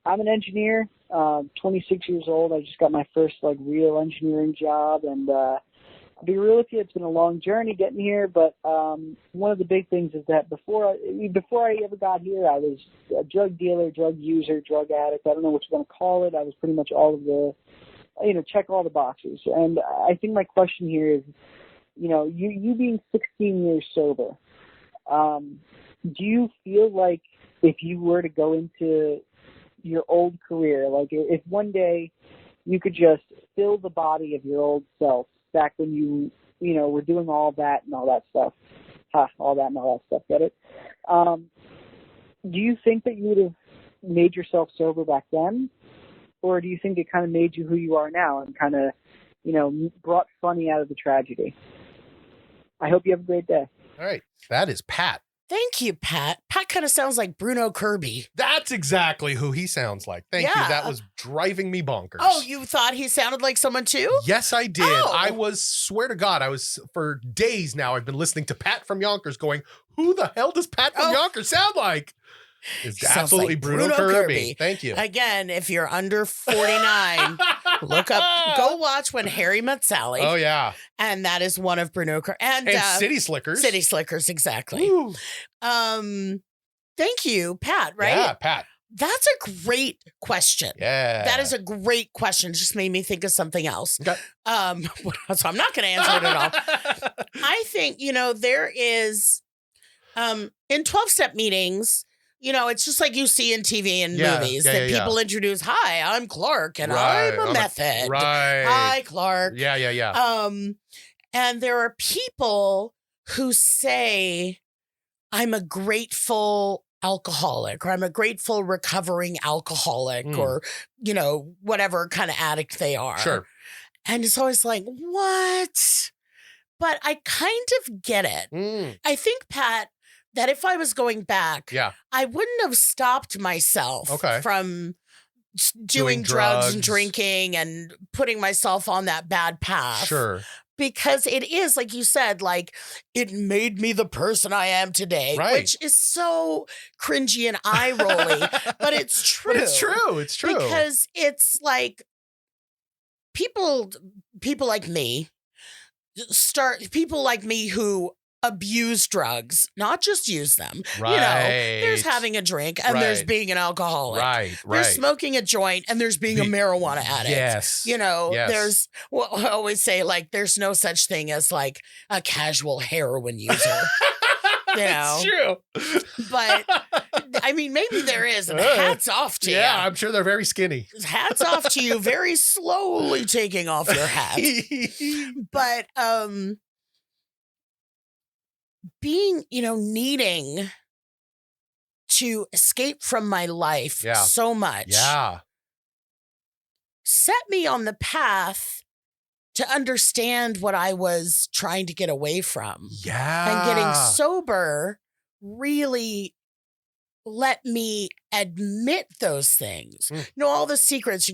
I'm an engineer, 26 years old. I just got my first like real engineering job, and I'll be real with you, it's been a long journey getting here. But one of the big things is that before I ever got here, I was a drug dealer, drug user, drug addict. I don't know what you want to call it. I was pretty much all of the, check all the boxes. And I think my question here is, you being 16 years sober, do you feel like if you were to go into your old career, like if one day you could just fill the body of your old self back when you were doing all that and all that stuff, get it? Do you think that you would have made yourself sober back then? Or do you think it kind of made you who you are now and kind of, brought funny out of the tragedy? I hope you have a great day. All right. That is Pat. Thank you, Pat. Pat kind of sounds like Bruno Kirby. That's exactly who he sounds like. Thank you. That was driving me bonkers. Oh, you thought he sounded like someone too? Yes, I did. Oh. Swear to God, for days now, I've been listening to Pat from Yonkers going, who the hell does Pat from Yonkers sound like? It's absolutely like Bruno Kirby. Thank you. Again, if you're under 49, go watch When Harry Met Sally. Oh, yeah. And that is one of Bruno Kirby. And City Slickers. City Slickers, exactly. Woo. Thank you, Pat, right? Yeah, Pat. That's a great question. Yeah. That is a great question. It just made me think of something else. Okay. So I'm not going to answer it at all. I think, there is, in 12-step meetings, it's just like you see in TV and movies that people introduce, hi, I'm Clark and I'm a method. Right. Hi, Clark. Yeah. And there are people who say, I'm a grateful alcoholic, or I'm a grateful recovering alcoholic, or, whatever kind of addict they are. Sure. And it's always like, what? But I kind of get it. I think, Pat, that if I was going back, I wouldn't have stopped myself from doing drugs and drinking and putting myself on that bad path. Sure. Because it is, like you said, like it made me the person I am today, which is so cringy and eye-rolly, but it's true. But it's true. It's true. Because it's like people like me who abuse drugs, not just use them. Right. There's having a drink and there's being an alcoholic. Right. There's smoking a joint and there's being a marijuana addict. Yes. There's, I always say, like, there's no such thing as like a casual heroin user. That's true. But I mean, maybe there is, and hats off to you. Yeah, I'm sure they're very skinny. Hats off to you, very slowly taking off your hat. But being, needing to escape from my life so much set me on the path to understand what I was trying to get away from. Yeah. And getting sober really let me admit those things. All the secrets,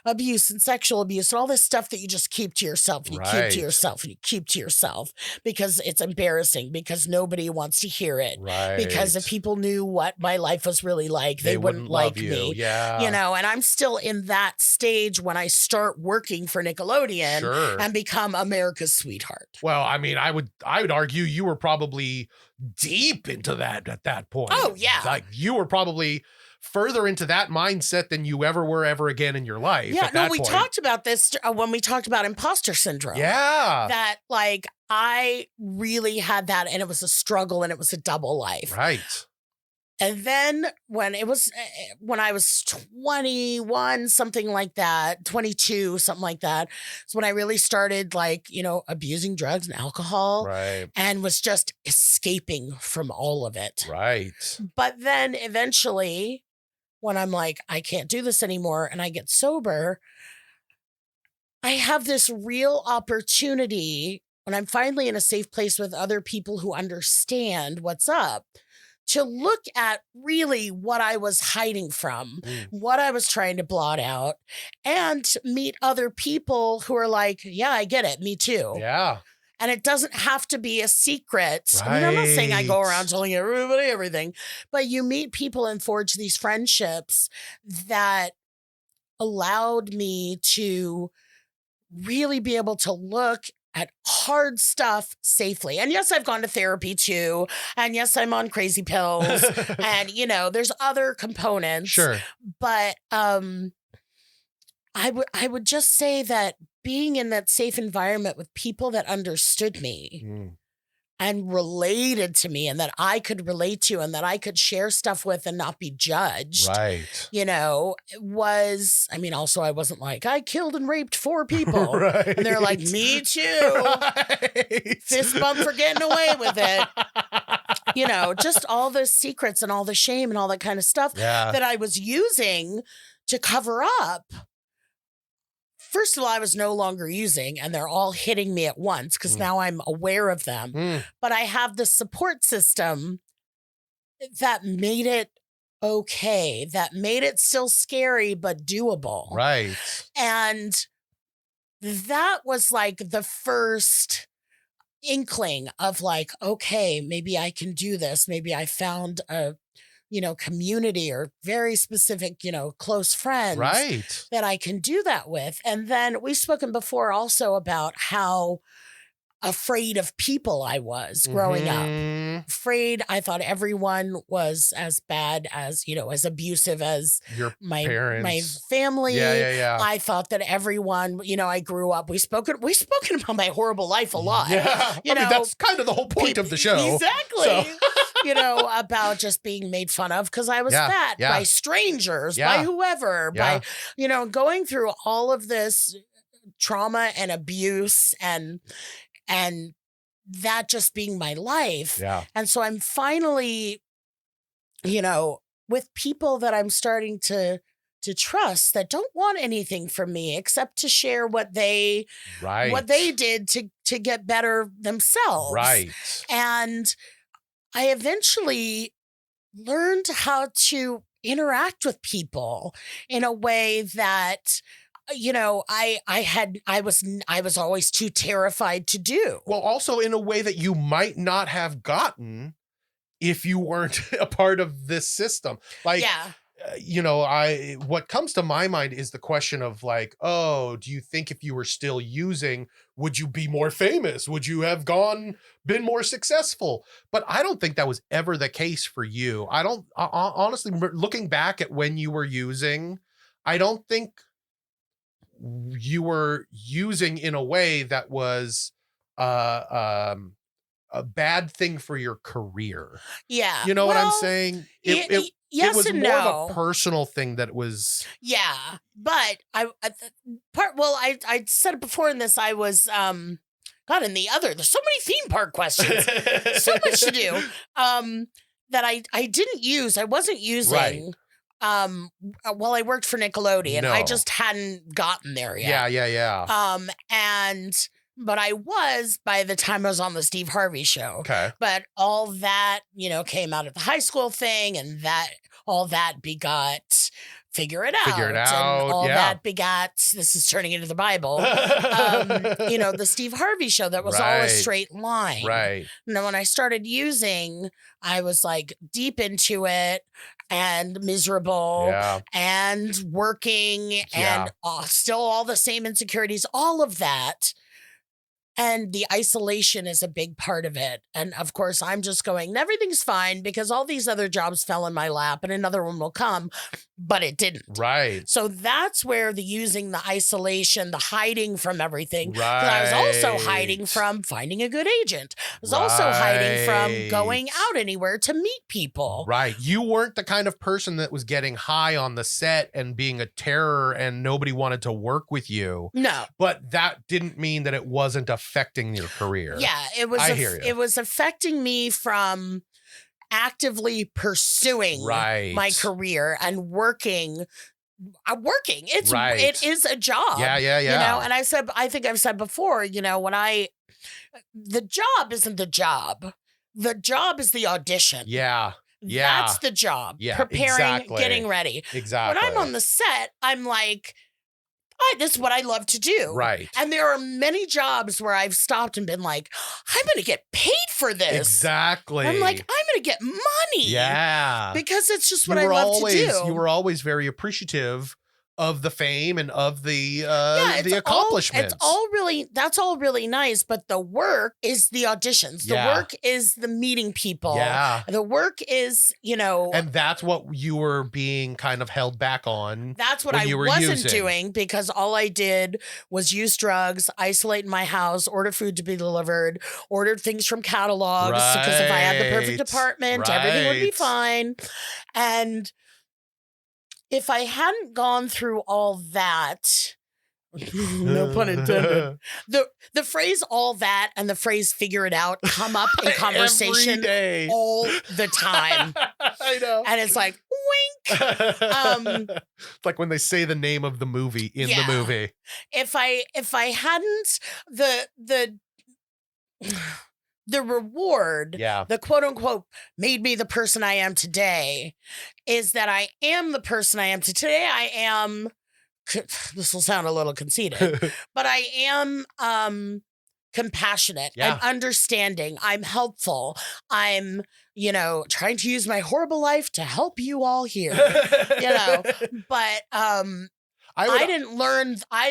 abuse and sexual abuse and all this stuff that you just keep to yourself and you keep to yourself and you keep to yourself because it's embarrassing, because nobody wants to hear it. Right. Because if people knew what my life was really like, they wouldn't like me. Yeah. And I'm still in that stage when I start working for Nickelodeon and become America's sweetheart. Well, I mean, I would argue you were probably deep into that at that point. Oh, yeah. Like you were probably further into that mindset than you ever were ever again in your life. Yeah, no, we talked about this when we talked about imposter syndrome. Yeah. That like I really had that, and it was a struggle and it was a double life. Right. And then when I was 21, something like that, 22, something like that, is when I really started abusing drugs and alcohol and was just escaping from all of it. Right. But then eventually when I'm like, I can't do this anymore and I get sober, I have this real opportunity when I'm finally in a safe place with other people who understand what's up, to look at really what I was hiding from, what I was trying to blot out, and meet other people who are like, yeah, I get it. Me too. Yeah. And it doesn't have to be a secret. I mean, I'm not saying I go around telling everybody everything, but you meet people and forge these friendships that allowed me to really be able to look at hard stuff safely. And yes, I've gone to therapy too. And yes, I'm on crazy pills. And, you know, there's other components. Sure. But I would just say that being in that safe environment with people that understood me and related to me and that I could relate to and that I could share stuff with and not be judged. Right. You know, was, I mean, also I wasn't like, I killed and raped 4 people. Right. And they're like, me too. Right. Fist bump for getting away with it. You know, just all the secrets and all the shame and all that kind of stuff that I was using to cover up. First of all, I was no longer using, and they're all hitting me at once because now I'm aware of them. But I have the support system that made it okay, that made it still scary, but doable. Right. And that was like the first inkling of like, okay, maybe I can do this. Maybe I found a, you know, community or very specific, you know, close friends that I can do that with. And then we've spoken before also about how afraid of people I was growing up. Afraid. I thought everyone was as bad as, you know, as abusive as your my parents, my family. Yeah. I thought that everyone, you know, I grew up. We've spoken about my horrible life a lot. Yeah. You know, that's kind of the whole point of the show. Exactly. So. You know, about just being made fun of because I was fat by strangers, by whoever, by, you know, going through all of this trauma and abuse and that just being my life. Yeah. And so I'm finally, you know, with people that I'm starting to trust that don't want anything from me except to share what they did to get better themselves. Right. And I eventually learned how to interact with people in a way that, you know, I was always too terrified to do. Well, also in a way that you might not have gotten if you weren't a part of this system. Like, you know, what comes to my mind is the question of like, oh, do you think if you were still using, would you be more famous? Would you have been more successful? But I don't think that was ever the case for you. I don't, honestly, looking back at when you were using, I don't think you were using in a way that was a bad thing for your career. Yeah. You know what I'm saying? Yes it was and more no. of a personal thing that was. Yeah. But I said it before in this, I was, God, in the other, there's so many theme park questions, so much to do, that I didn't use, I wasn't using, while I worked for Nickelodeon. No. I just hadn't gotten there yet. Yeah. But I was by the time I was on the Steve Harvey show. Okay. But all that, you know, came out of the high school thing, and all that begot Figure It Out. And all that begot, this is turning into the Bible, you know, the Steve Harvey show that was all a straight line. Right. And then when I started using, I was like deep into it and miserable and working and still all the same insecurities, all of that. And the isolation is a big part of it. And of course, I'm just going, everything's fine because all these other jobs fell in my lap and another one will come, but it didn't. Right. So that's where the using, the isolation, the hiding from everything. Right. I was also hiding from finding a good agent. I was also hiding from going out anywhere to meet people. Right. You weren't the kind of person that was getting high on the set and being a terror and nobody wanted to work with you. No. But that didn't mean that it wasn't affecting your career. Yeah, it was. I hear you. It was affecting me from actively pursuing my career and working. It is a job. Yeah. You know, and I think I've said before, you know, the job isn't the job. The job is the audition. Yeah. That's the job. Yeah. Preparing, exactly. getting ready. Exactly. When I'm on the set, I'm like, this is what I love to do. Right. And there are many jobs where I've stopped and been like, I'm going to get paid for this. Exactly. I'm like, I'm going to get money. Yeah. Because it's just what I love to do. You were always very appreciative of the fame and of the accomplishments. That's all really nice, but the work is the auditions. The work is the meeting people. Yeah. The work is, and that's what you were being kind of held back on. That's what I wasn't doing, because all I did was use drugs, isolate in my house, order food to be delivered, ordered things from catalogs, because if I had the perfect apartment, everything would be fine. And if I hadn't gone through all that, no pun intended, the phrase all that and the phrase figure it out come up in conversation all the time. I know. And it's like, wink. It's like when they say the name of the movie in the movie. If I hadn't, the reward, the quote unquote, made me the person I am today, is that I am the person I am today. I am, this will sound a little conceited, but I am compassionate. I'm understanding. I'm helpful. I'm, trying to use my horrible life to help you all here, but I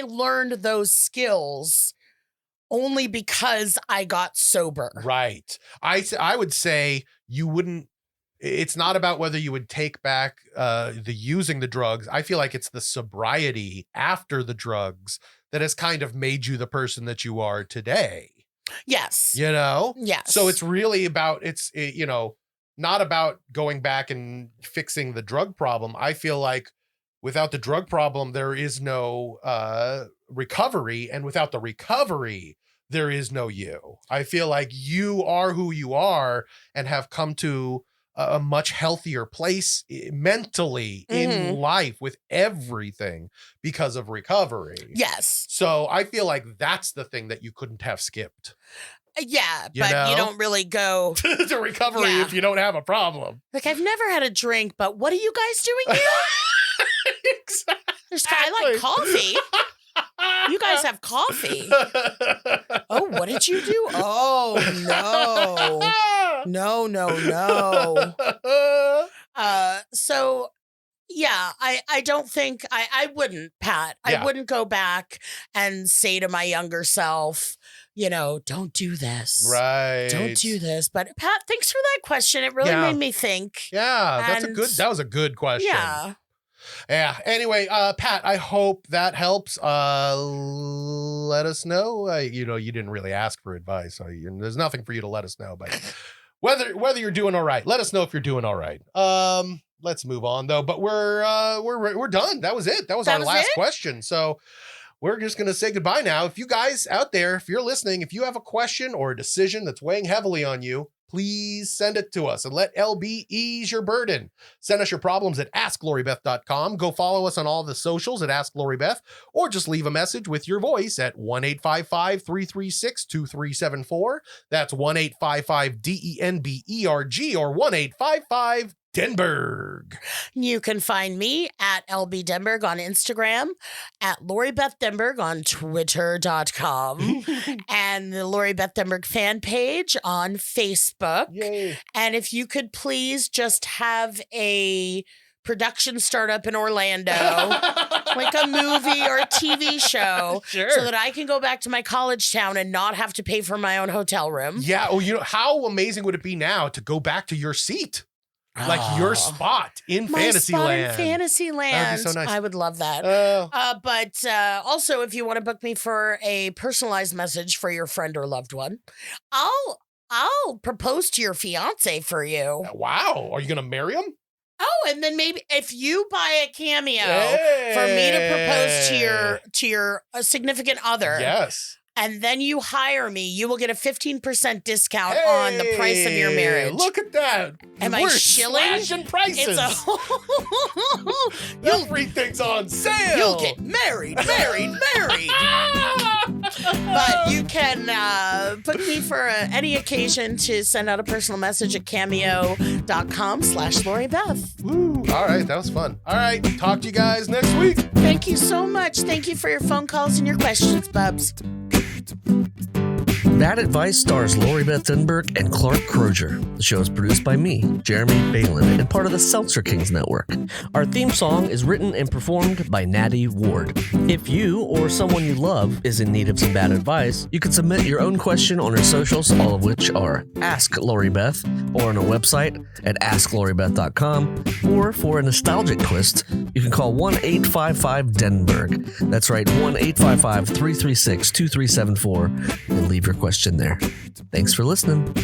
learned those skills only because I got sober. Right. I would say you wouldn't, it's not about whether you would take back the using the drugs. I feel like it's the sobriety after the drugs that has kind of made you the person that you are today. Yes. Yes. So it's really about, not about going back and fixing the drug problem. I feel like without the drug problem, there is no recovery, and without the recovery, there is no you. I feel like you are who you are and have come to a much healthier place mentally in life with everything because of recovery. Yes. So I feel like that's the thing that you couldn't have skipped. Yeah, but you don't really go to recovery if you don't have a problem. Like, I've never had a drink, but what are you guys doing here? Exactly. I like coffee. You guys have coffee. Oh, what did you do? Oh, no. No. So, yeah, I don't think I wouldn't, Pat. I wouldn't go back and say to my younger self, don't do this. Right. Don't do this. But Pat, thanks for that question. It really made me think. Yeah, that was a good question. Yeah. Anyway, Pat, I hope that helps. Let us know. You didn't really ask for advice, so there's nothing for you to let us know. But whether you're doing all right, let us know if you're doing all right. Let's move on though. But we're done. That was it. That was our last question. So we're just gonna say goodbye now. If you guys out there, if you're listening, if you have a question or a decision that's weighing heavily on you, please send it to us and let LB ease your burden. Send us your problems at AskLoriBeth.com. Go follow us on all the socials at AskLoriBeth, or just leave a message with your voice at 1-855-336-2374. That's 1-855-DENBERG or 1-855 Denberg. You can find me at LB Denberg on Instagram, at Lori Beth Denberg on Twitter.com, and the Lori Beth Denberg fan page on Facebook. Yay. And if you could please just have a production startup in Orlando, like a movie or a TV show, so that I can go back to my college town and not have to pay for my own hotel room. Yeah. Oh, how amazing would it be now to go back to your seat? Like your spot in Fantasyland. Fantasyland. That'd be so nice. I would love that. But also, if you want to book me for a personalized message for your friend or loved one, I'll propose to your fiance for you. Wow. Are you going to marry him? Oh, and then maybe if you buy a cameo for me to propose to your significant other. Yes. And then you hire me, you will get a 15% discount on the price of your marriage. Look at that. Am I shilling? Slashing prices. It's Everything's on sale. You'll get married. But you can book me for any occasion to send out a personal message at cameo.com/Lori Beth. Woo. All right, that was fun. All right, talk to you guys next week. Thank you so much. Thank you for your phone calls and your questions, Bubs. Bad Advice stars Lori Beth Denberg and Clark Crozer. The show is produced by me, Jeremy Balon, and part of the Seltzer Kings network. Our theme song is written and performed by Natty Ward. If you or someone you love is in need of some bad advice, you can submit your own question on our socials, all of which are Ask Lori Beth, or on our website at AskLoriBeth.com, or for a nostalgic twist, you can call 1-855-DENBERG. That's right, 1-855-336-2374, and leave your question there. Thanks for listening.